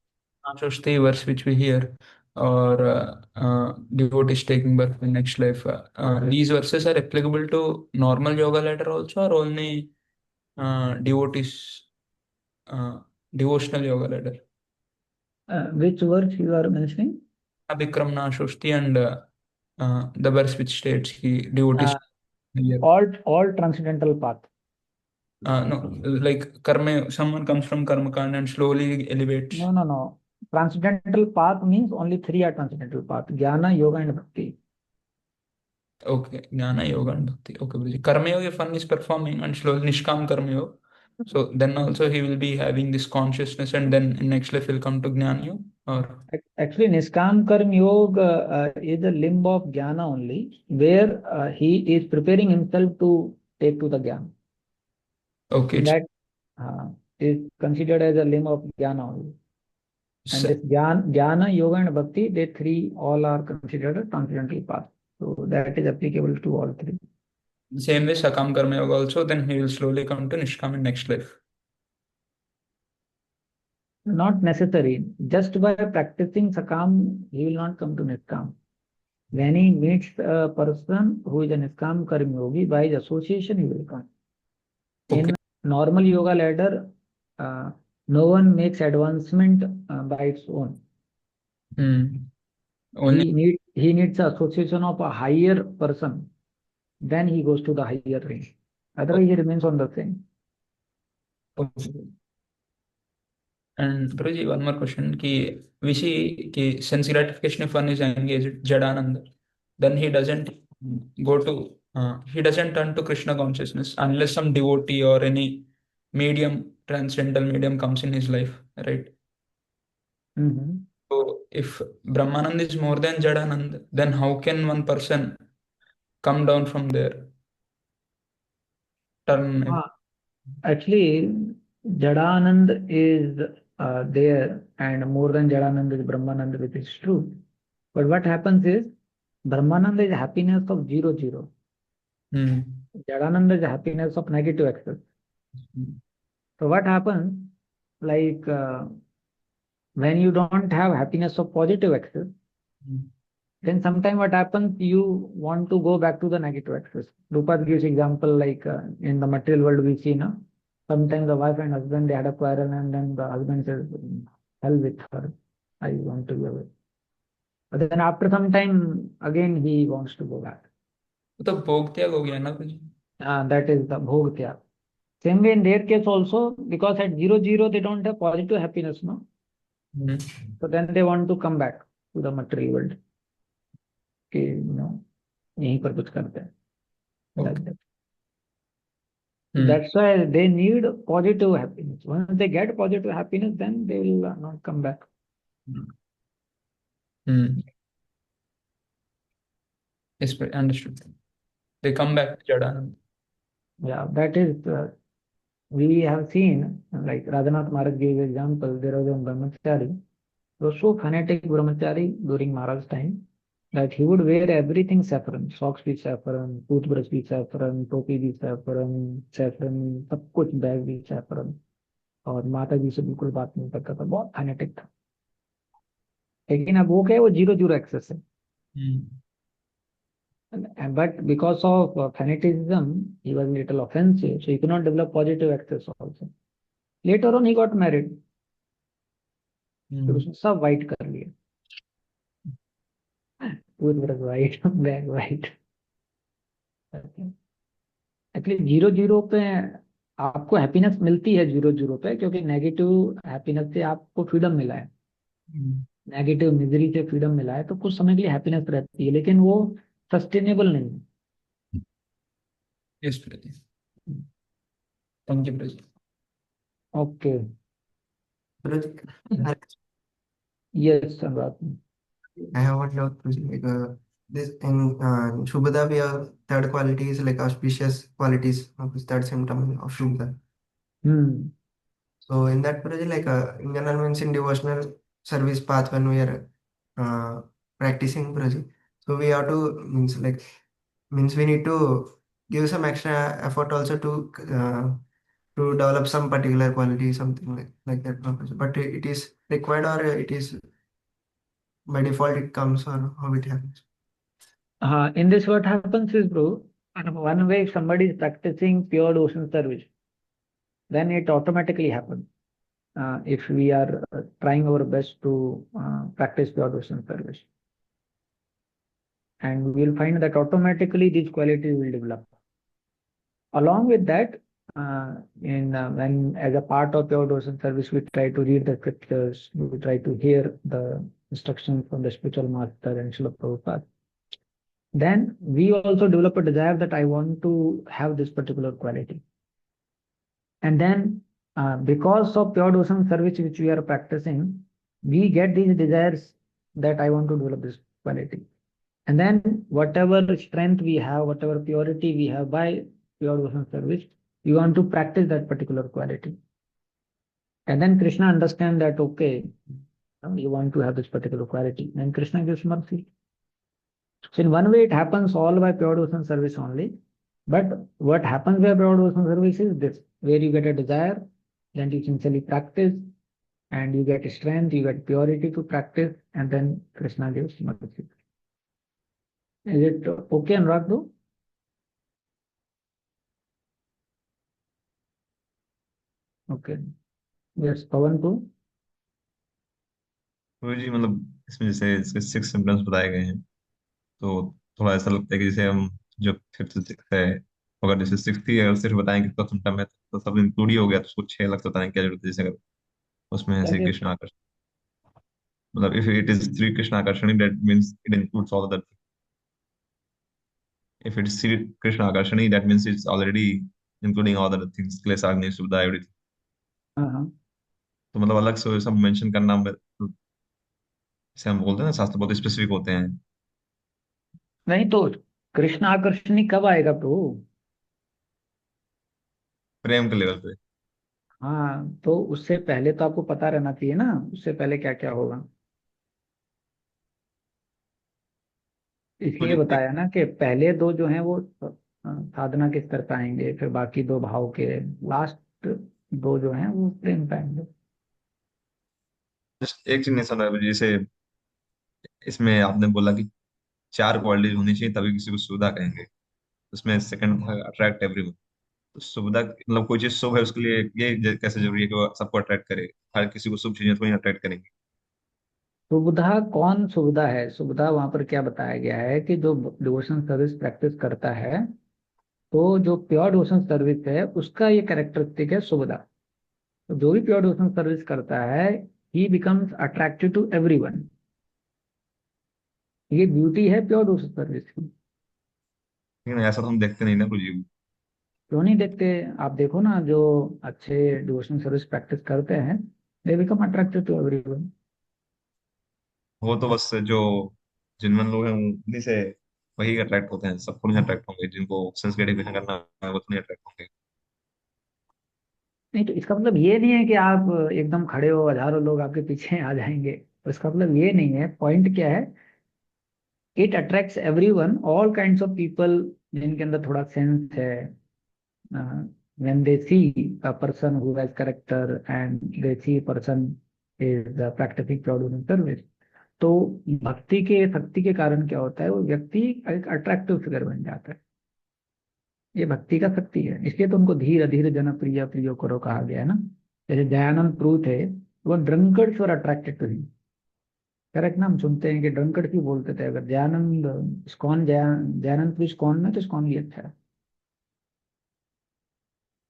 Ashwasti verse which we hear, or devotees taking birth in next life, these verses are applicable to normal yoga ladder also, or only devotees, devotional yoga ladder? which verse you are mentioning? Abhikramna Ashwasti and the verse which states he devotees here. All transcendental path. No, like karma, someone comes from karma kand and slowly elevates. No. Transcendental path means only three are transcendental path: Jnana, Yoga, and Bhakti. Okay, Jnana, Yoga, and Bhakti. Okay, Guruji. Karma Yoga, if one is performing and slowly Nishkam Karma Yoga, so then also he will be having this consciousness, and then in next life he'll come to Jnana Yoga, or Actually, Niskam Karma Yoga is a limb of Jnana only, where he is preparing himself to take to the Jnana. okay, In that, is considered as a limb of Jnana only. And this Jnana, Yoga, and Bhakti, they three all are considered a transcendental path. So that is applicable to all three. same way Sakam Karma Yoga also, then he will slowly come to Nishkam in next life. Not necessary. Just by practicing Sakam, he will not come to Niskam. When he meets a person who is a Niskam Karma Yogi, by his association he will come. Okay. In normal yoga ladder, no one makes advancement by its own. Only He needs the association of a higher person. Then he goes to the higher range. Otherwise, he remains on the same. okay. And Prabhuji, one more question. We see sense gratification if one is engaged, Jadananda, then he doesn't turn to Krishna consciousness unless some devotee or any medium, transcendental medium comes in his life, right? Mhm. So if Brahmanand is more than Jadanand, then how can one person come down from there? Turn. Actually, Jadanand is there, and more than Jadanand is Brahmanand, which is true. But what happens is, Brahmanand is happiness of zero zero. Hmm. Jadanand is happiness of negative excess. So what happens, like when you don't have happiness of positive excess, then sometime what happens, you want to go back to the negative axis. Rupert gives example like in the material world we see now. Sometimes the wife and husband they had a quarrel and then the husband says, hell with her, I want to be away. But then after some time again he wants to go back. तो भोग त्याग हो गया ना कुछ. That is the bhog tyag. Same way in their case also, because at zero zero they don't have positive happiness, no. So then they want to come back to the material world. कि यहीं पर कुछ करते हैं. Like that. So that's why they need positive happiness. Once they get positive happiness, then they will not come back. Yes, understood. They come back to Jadanand. Yeah, that is, we have seen, like Radhanath Maharaj gave example, there was a brahmachari, he was so fanatic brahmachari during Maharaj's time, that he would wear everything saffron, socks with saffron, toothbrush with saffron, topi with saffron, saffron, सब कुछ bag भी saffron, और माता जी से बिल्कुल बात नहीं करता था, बहुत फैनेटिक था. लेकिन अब वो क्या है, वो जीरो जीरो एक्सेस है. But because of fanaticism, he was a little offensive, so he could not develop positive access also. Later on, he got married. फिर उसने सब white कर लिया. Toothbrush white, bag white. Actually zero zero पे आपको happiness मिलती है zero zero पे, क्योंकि नेगेटिव हैप्पीनेस से आपको फ्रीडम मिला है, नेगेटिव मिजरी से फ्रीडम मिला है, तो कुछ समय के लिए हैप्पीनेस रहती है, लेकिन वो सस्टेनेबल नहीं है. Yes, Pradeep. Thank you, Pradeep. Okay. Pradeep, Yes, Anurag. I have one doubt, Pradeep. Like this in Shubhada, we have third quality is like auspicious qualities of this third symptom of Shubhada. So in that Pradeep, like in general means in devotional service path when we are practicing Pradeep, so we have to means we need to give some extra effort also to develop some particular quality, something like that. But it is required or it is by default it comes or how it happens. In this, what happens is, bro, one way if somebody is practicing pure devotion service, then it automatically happens. If we are trying our best to practice pure devotion service, and we'll find that automatically these qualities will develop. Along with that, in when as a part of pure devotion service, we try to read the scriptures, we try to hear the instructions from the spiritual master and Srila Prabhupada. Then we also develop a desire that I want to have this particular quality. And then because of pure devotion service which we are practicing, we get these desires that I want to develop this quality. And then whatever strength we have, whatever purity we have by pure devotion service, we want to practice that particular quality. And then Krishna understand that, okay, you want to have this particular quality. And Krishna gives mercy. So in one way, it happens all by pure devotion service only. But what happens by pure devotion service is this, where you get a desire, then you sincerely practice, and you get strength, you get purity to practice, and then Krishna gives mercy. Is it okay, Anurag, though? Okay. Yes, Pawan too. तो जी मतलब इसमें जैसे इसके 6 symptoms बताए गए हैं, तो थोड़ा ऐसा लगता है कि जैसे हम जो फिफ्थ सिक्स है, अगर जैसे सिक्स ही अगर सिर्फ बताएं कितना सिम्टम है तो सब इंक्लूड ही हो गया, तो उसको 6 अलग से बताने की क्या जरूरत है? जैसे अगर उसमें है क्या श्री क्या कृष्ण आकर्षण, मतलब if it is Shri Krishna आकर्षण that means it includes all other, if it's Sri Krishna Akarshani, that means it's already including all the things, क्लेश आग्नेय सुविधा एवरीथिंग। हाँ हाँ। तो मतलब अलग से सब मेंशन करना जैसे हम बोलते हैं ना, शास्त्र बहुत स्पेसिफिक होते हैं। नहीं तो कृष्ण आकर्षणी कब आएगा प्रभु? प्रेम के लेवल पे। हाँ, तो उससे पहले तो आपको पता रहना चाहिए ना, उससे पहले क्या क्या होगा। तो इसलिए जी एक बताया ना कि पहले दो जो हैं वो साधना के स्तर पे आएंगे, फिर बाकी दो भाव के, लास्ट दो जो हैं वो प्रेम पे आएंगे। एक चीज नहीं समझ रहा जैसे इसमें आपने बोला कि 4 क्वालिटीज होनी चाहिए तभी किसी को सुविधा कहेंगे, उसमें सेकंड अट्रैक्ट एवरीवन। तो सुविधा मतलब कोई चीज शुभ है उसके लिए ये कैसे जरूरी है कि वो सबको अट्रैक्ट करे? हर किसी को शुभ चीजें थोड़ी अट्रैक्ट करेंगे। सुविधा कौन सुविधा है? सुविधा वहां पर क्या बताया गया है कि जो डिवोशन सर्विस प्रैक्टिस करता है, तो जो प्योर डिवोशन सर्विस है उसका ये कैरेक्टरिस्टिक है सुविधा। तो जो भी प्योर डिवोशन सर्विस करता है, he becomes attractive to everyone. ये ब्यूटी है प्योर डिवोशन सर्विस की। लेकिन ऐसा तो हम देखते नहीं ना कुछ। क्यों नहीं देखते? आप देखो ना, जो अच्छे डिवोशनल सर्विस प्रैक्टिस करते हैं, they become attractive to everyone. वो तो बस जो जिनमन लोग हैं उन्हीं से वही अट्रैक्ट होते हैं, सबको नहीं अट्रैक्ट होंगे, जिनको सेंस ग्रेटिफिकेशन करना है वो तो नहीं अट्रैक्ट होंगे। नहीं तो इसका मतलब ये नहीं है कि आप एकदम खड़े हो, हजारों लोग आपके पीछे आ जाएंगे। तो इसका मतलब ये नहीं है। पॉइंट क्या है? It attracts everyone, all kinds of people जिनके अंदर थोड़ा सेंस है। when they see a person who has character and they see a person is practicing pure devotional service, तो भक्ति के शक्ति के कारण क्या होता है, वो व्यक्ति एक अट्रैक्टिव फिगर बन जाता है। ये भक्ति का शक्ति है। इसलिए तो उनको धीर अधीर जन प्रिय प्रियो करो कहा गया है ना। जैसे दयानंद प्रू थे, वो drunkards were attracted to him. Correct ना? हम सुनते हैं कि ड्रंकर्ड क्यों बोलते थे? अगर दयानंद इस्कॉन, दयानंद प्रू इस्कॉन में, तो इस्कॉन भी अच्छा है।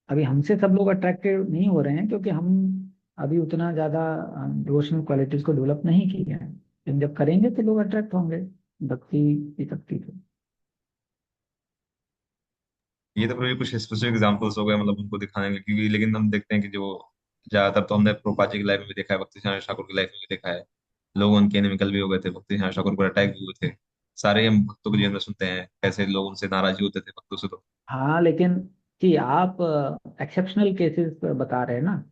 अभी हमसे सब लोग अट्रैक्टिव नहीं हो रहे हैं क्योंकि हम अभी उतना ज्यादा डिवोशनल क्वालिटीज को डेवलप नहीं किए हैं। लेकिन जब करेंगे तो लोग अट्रैक्ट होंगे भक्ति की शक्ति से। ये तो फिर कुछ स्पेसिफिक एग्जांपल्स हो गए मतलब उनको दिखाने के, क्योंकि लेकिन हम देखते हैं कि जो ज्यादातर तो हमने प्रोपाजी की लाइफ में भी देखा है, भक्ति सिंह ठाकुर की लाइफ में भी देखा है, लोग उनके एनिमिकल भी हो गए थे, भक्ति सिंह ठाकुर पर अटैक भी हुए थे। सारे हम भक्तों के जीवन में सुनते हैं कैसे लोग उनसे नाराज होते थे भक्तों से। तो हाँ, लेकिन कि आप एक्सेप्शनल केसेस बता रहे हैं ना,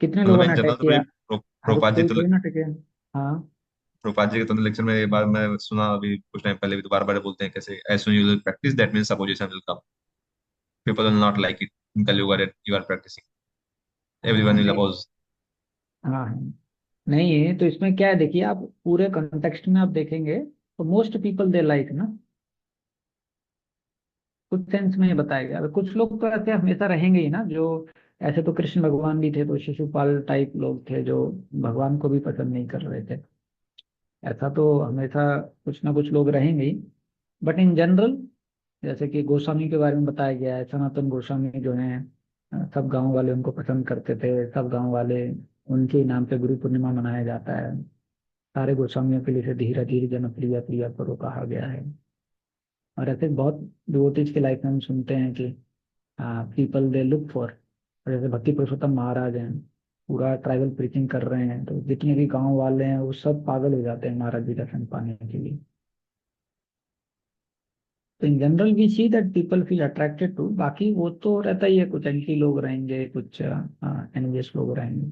कितने मतलब लोगों इन ने जनरल अटैक तो किया? हर प्रोपाजी कोई तो थोड़ी ना अटैक किया। हाँ। प्रोपाजी के तो लेक्चर में ये बार मैं सुना अभी कुछ टाइम पहले भी, तो बार बार बोलते हैं कैसे as soon you will practice that means opposition will come, people will not like it उनका you are practicing, everyone will नहीं। अपोज। हाँ हाँ। नहीं है तो इसमें क्या है, देखिए आप पूरे कॉन्टेक्स्ट में आप देखेंगे तो मोस्ट पीपल दे लाइक ना, कुछ सेंस में ये बताया गया। अब कुछ लोग तो ऐसे हमेशा रहेंगे ही ना, जो ऐसे तो कृष्ण भगवान भी थे, तो शिशुपाल टाइप लोग थे जो भगवान को भी पसंद नहीं कर रहे थे। ऐसा तो हमेशा कुछ ना कुछ लोग रहेंगे ही। बट इन जनरल जैसे कि गोस्वामी के बारे में बताया गया है, सनातन गोस्वामी जो हैं, सब गांव वाले उनको पसंद करते थे, सब गांव वाले उनके ही नाम पे गुरु पूर्णिमा मनाया जाता है। सारे गोस्वामियों के लिए धीरे धीरे जनप्रिय प्रिय करो कहा गया है। और ऐसे बहुत डिवोटीज के लाइफ में हम सुनते हैं कि पीपल दे लुक फॉर, जैसे भक्ति पुरुषोत्तम महाराज हैं, पूरा ट्राइबल प्रीचिंग कर रहे हैं, तो जितने भी गांव वाले हैं वो सब पागल हो जाते हैं महाराज जी दर्शन पाने के लिए। तो in general we see that people feel attracted to, बाकी वो तो रहता ही है, कुछ एंटी लोग रहेंगे, कुछ एनवियस लोग रहेंगे।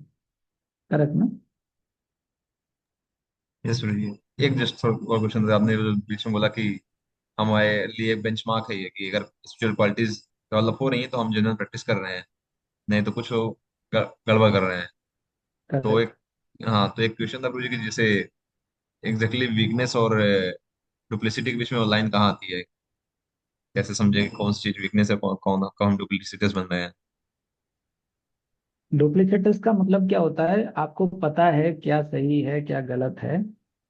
करेक्ट ना? यस प्रभु जी। एक जस्ट और क्वेश्चन था, आपने जो बीच में बोला कि हमारे लिए बेंचमार्क है ये कि अगर स्पिरिचुअल क्वालिटीज डेवलप हो रही हैं तो हम जनरल प्रैक्टिस कर रहे हैं, नहीं तो कुछ गड़बड़ कर रहे हैं। तो करेक्ट। एक, हाँ, तो एक क्वेश्चन था प्रभु जी कि जैसे एग्जैक्टली वीकनेस और डुप्लिसिटी के बीच में वो लाइन कहाँ आती है? कैसे समझे कि कौन सी चीज वीकनेस है, कौन कौन कौन हम डुप्लिसिटीज बन रहे हैं? डुप्लीकेटर्स का मतलब क्या होता है, आपको पता है क्या सही है क्या गलत है,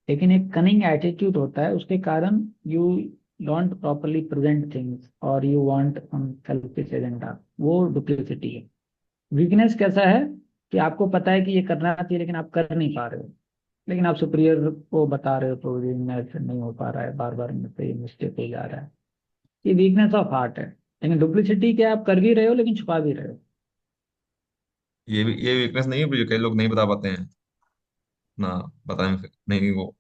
लेकिन एक कनिंग एटीट्यूड होता है, उसके कारण you don't properly present things और you want some selfish agenda, वो डुप्लीसिटी है। वीकनेस कैसा है कि आपको पता है कि ये करना चाहिए लेकिन आप कर नहीं पा रहे हो, लेकिन आप सुपीरियर को बता रहे हो तो ये मेरे से नहीं हो पा रहा है, बार बार मुझसे ये मिस्टेक हो जा रहा है। ये वीकनेस ऑफ हार्ट है। लेकिन डुप्लीसिटी क्या, आप कर भी रहे हो लेकिन छुपा भी रहे हो। ये वीकनेस नहीं है प्रभु जी, कई लोग नहीं बता पाते हैं ना, बताएं फिर नहीं वो।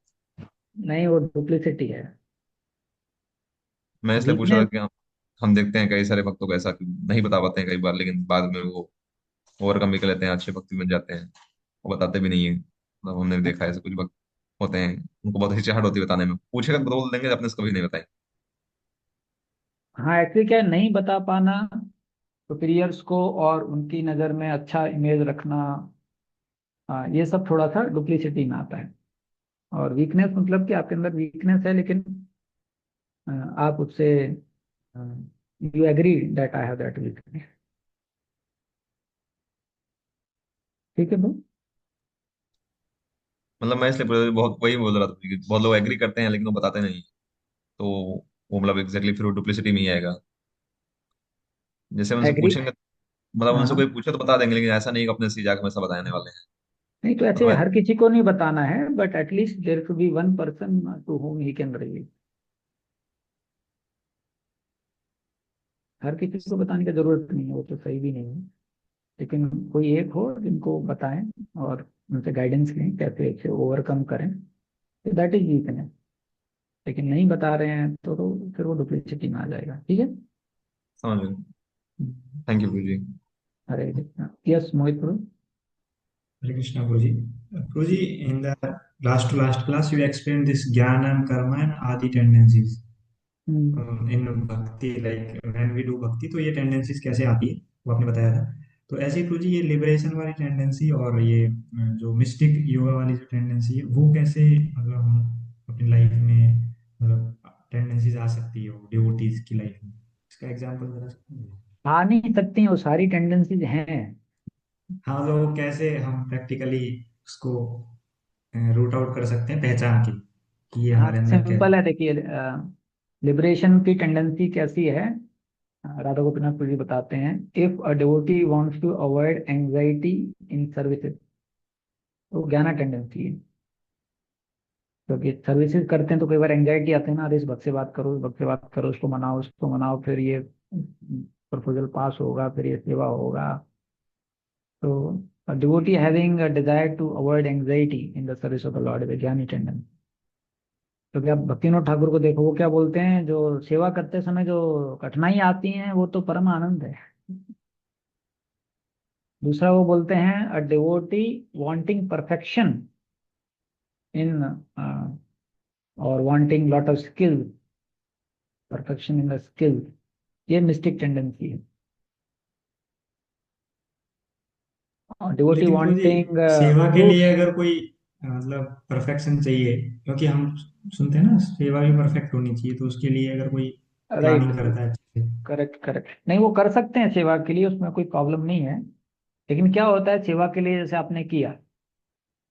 नहीं, वो डुप्लीसिटी है। मैं इसलिए पूछ रहा था वीकनेस, कि हम देखते हैं कई सारे भक्तों को ऐसा कि नहीं बता पाते हैं कई बार, लेकिन बाद में वो ओवरकम भी कर लेते हैं, अच्छे भक्ति बन जाते हैं। वो बताते भी नहीं है, मतलब हमने देखा है ऐसे कुछ भक्त होते हैं, उनको बहुत हिचकिचाहट होती है बताने में, पूछेगा तो बोल देंगे अपने से कभी नहीं बताएं। हाँ एक्चुअली क्या है, नहीं बता पाना सुपीरियर्स को और उनकी नज़र में अच्छा इमेज रखना, ये सब थोड़ा सा डुप्लीसिटी में आता है। और वीकनेस मतलब कि आपके अंदर वीकनेस है, लेकिन आप उससे you agree that I have that weakness. ठीक है भाई। मतलब मैं इसलिए बहुत वही बोल रहा था कि बहुत लोग एग्री करते हैं लेकिन वो बताते नहीं, तो वो मतलब एग्जैक्टली फिर वो डुप्लिसिटी में ही आएगा। जैसे उनसे एग्री। पूछेंगे, मतलब उनसे हाँ। कोई पूछे तो बता देंगे, लेकिन ऐसा नहीं कि अपने से जाकर हमेशा बताने वाले हैं। नहीं तो ऐसे मतलब हर किसी को नहीं बताना है, but at least there should be one person to whom he can reveal. हर किसी को बताने की जरूरत नहीं है, वो तो सही भी नहीं है, लेकिन कोई एक हो जिनको बताएं और उनसे गाइडेंस लें कैसे इसे ओवरकम करें, दैट इज वीकनेस। लेकिन नहीं बता रहे हैं तो फिर वो डुप्लीसिटी में आ जाएगा। ठीक है। समझ गए। हम्म। Thank you Prabhu ji. Hare Krishna. Yes Mohit bro. Hare Krishna, Prabhuji. Prabhuji, in the last to last class, you explained this jnana and karma and adi tendencies. In bhakti, like when we do bhakti, तो ये tendencies कैसे आती है वो आपने बताया था। तो ऐसे ही प्रभु जी ये लिबरेशन वाली टेंडेंसी और ये जो मिस्टिक योगा वाली जो टेंडेंसी है वो कैसे मतलब हम अपनी लाइफ में मतलब टेंडेंसीज आ सकती है वो डिवोटीज की लाइफ में, इसका एग्जांपल बता सकते हैं? आ नहीं सकती हैं, वो सारी टेंडेंसीज हैं। हाँ तो वो कैसे हम प्रैक्टिकली उसको रूट आउट कर सकते हैं पहचान के कि ये हाँ हमारे अंदर क्या सिंपल है, देखिए लिबरेशन की टेंडेंसी कैसी है, राधा गोपीनाथ जी बताते हैं, if a devotee wants to avoid anxiety in services, तो ज्ञाना टेंडेंसी है। क्योंकि सर्विसेज करते हैं तो कई बार एंजाइटी आते हैं ना, अरे इस भक्त से बात करो, इस भक्त से बात करो, उसको मनाओ उसको मनाओ, फिर ये प्रपोजल पास होगा, फिर ये सेवा होगा। So a devotee having a desire to avoid anxiety in the service of the Lord is a ज्ञानी टेंडेंसी। क्योंकि आप भक्तिनाथ ठाकुर को देखो, वो क्या बोलते हैं, जो सेवा करते समय जो कठिनाई आती हैं वो तो परम आनंद है। दूसरा वो बोलते हैं a devotee wanting perfection in और wanting lot of skill, perfection in the skill, ये मिस्टिक टेंडेंसी है। और डिवोटी लेकिन प्रभु जी वांटिंग सेवा के लिए फ्रूट्स। अगर कोई मतलब परफेक्शन चाहिए, क्योंकि हम सुनते हैं ना सेवा भी परफेक्ट होनी चाहिए, तो उसके लिए अगर कोई राइट। प्लानिंग करता है अच्छे से। करेक्ट करेक्ट, नहीं वो कर सकते हैं सेवा के लिए, उसमें कोई प्रॉब्लम नहीं है। लेकिन क्या होता है, सेवा के लिए जैसे आपने किया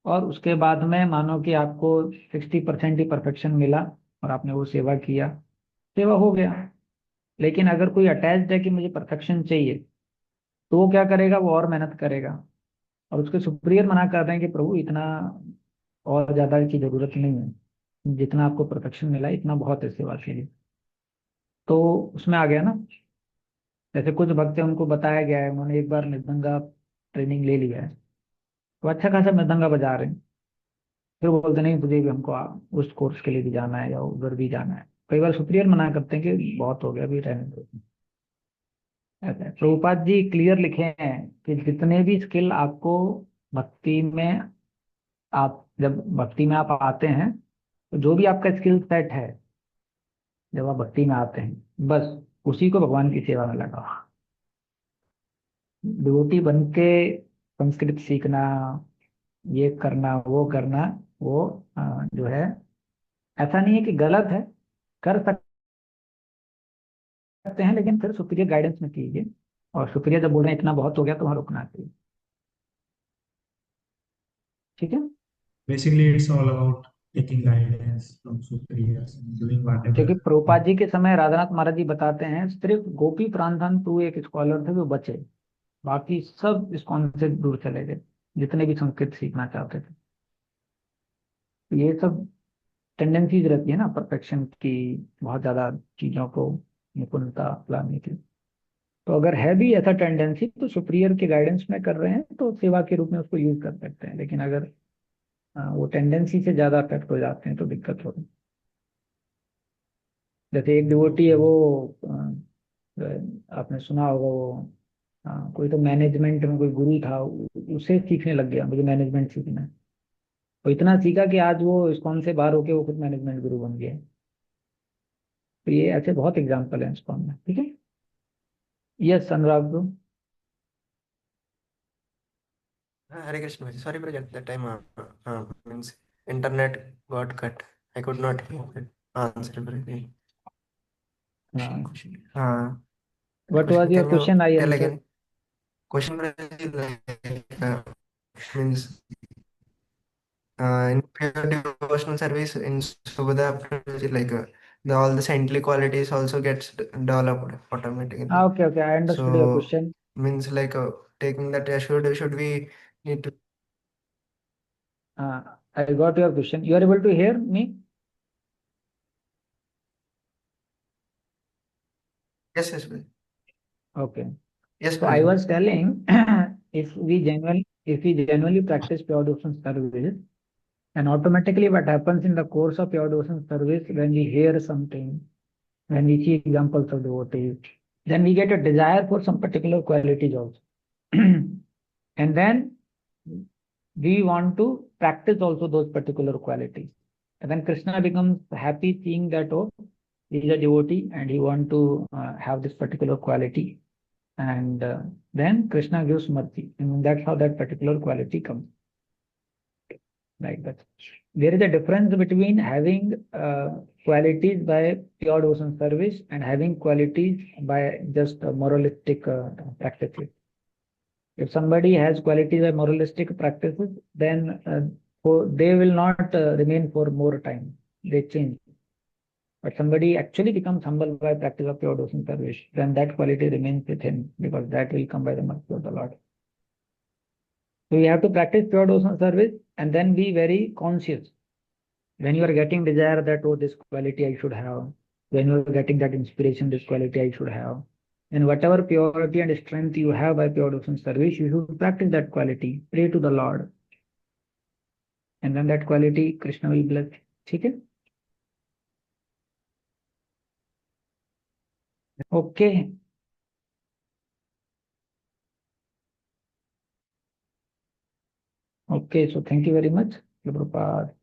और उसके बाद में मानो कि आपको 60% ही परफेक्शन मिला और आपने वो सेवा किया, सेवा हो गया, लेकिन अगर कोई अटैच्ड है कि मुझे परफेक्शन चाहिए, तो वो क्या करेगा, वो और मेहनत करेगा। और उसके सुप्रियर मना कर रहे हैं कि प्रभु इतना और ज्यादा की जरूरत नहीं है, जितना आपको परफेक्शन मिला इतना बहुत है सेवा के लिए। तो उसमें आ गया ना, जैसे कुछ भक्त हैं उनको बताया गया है, उन्होंने एक बार मृदंगा ट्रेनिंग ले लिया है, तो अच्छा खासा मृदंगा बजा रहे हैं, फिर वो बोलते नहीं तुझे भी हमको उस कोर्स के लिए भी जाना है या उधर भी जाना है। कई बार सुप्रियर मना करते हैं कि बहुत हो गया अभी रहने दो। ऐसा है, प्रभुपाद जी क्लियर लिखे हैं कि जितने भी स्किल आपको भक्ति में, आप जब भक्ति में आप आते हैं, तो जो भी आपका स्किल सेट है जब आप भक्ति में आते हैं, बस उसी को भगवान की सेवा में लगाओ। डिवोटी बन के संस्कृत सीखना, ये करना वो करना, वो जो है, ऐसा नहीं है कि गलत है, कर सकते हैं, लेकिन फिर सुपीरियर गाइडेंस में कीजिए। और सुपीरियर जब बोल रहे हैं इतना बहुत हो गया तो वहाँ रुकना चाहिए। ठीक है, Basically, it's all about taking guidance from superiors and doing क्योंकि whatever. प्रभुपाद जी के समय राधानाथ महाराज जी बताते हैं सिर्फ गोपी प्रांधन टू एक स्कॉलर थे जो बचे, बाकी सब इस्कॉन से दूर चले गए, जितने भी संस्कृत सीखना चाहते थे। तो ये सब टेंडेंसीज रहती है ना परफेक्शन की, बहुत ज्यादा चीजों को निपुणता लाने की। तो अगर है भी ऐसा टेंडेंसी तो सुप्रियर के गाइडेंस में कर रहे हैं तो सेवा के रूप में उसको यूज कर सकते हैं, लेकिन अगर वो टेंडेंसी से ज्यादा अफेक्ट हो जाते हैं तो दिक्कत होगी। जैसे एक डिवोटी है वो, आपने सुना होगा वो, कोई तो मैनेजमेंट में कोई गुरु था, उसे सीखने लग गया मुझे मैनेजमेंट सीखना है। वो इतना सीखा कि आज वो इस्कॉन से बाहर होके वो खुद मैनेजमेंट गुरु बन गया है। तो ये ऐसे बहुत एग्जाम्पल हैं इस्कॉन में। ठीक है, yes Anurag bro. Hare Krishna Bhaji. Sorry, brother, at that time, means internet got cut. I could not hear the answer, brother. What was Question, your can you question, I tell answer. again? Question, brother, is like, means in pure devotional service in Subhada, like all the saintly qualities also gets developed automatically. Okay okay, I understood your So question. means like taking that should we need to. I got your question, you are able to hear me. Yes, yes, brother. Okay, Yes, so I brother. was telling, if we genuinely practice pure devotion service, and automatically what happens in the course of pure devotion service, when we hear something, when we see examples of devotees, then we get a desire for some particular qualities also. And then we want to practice also those particular qualities. And then Krishna becomes happy seeing that, oh, he is a devotee and he want to have this particular quality. And then Krishna gives mercy. And that's how that particular quality comes. Like that. There is a difference between having qualities by pure devotion service and having qualities by just moralistic practices. If somebody has qualities by moralistic practices, then they will not remain for more time. They change. But somebody actually becomes humble by practice of pure devotion service, then that quality remains with him because that will come by the mercy of the Lord. So you have to practice pure devotion service and then be very conscious. When you are getting desire that, oh, this quality I should have, when you are getting that inspiration, this quality I should have, and whatever purity and strength you have by pure devotion service, you should practice that quality, pray to the Lord, and then that quality Krishna will bless. Okay? Okay. Okay, so thank you very much. Prabhupada.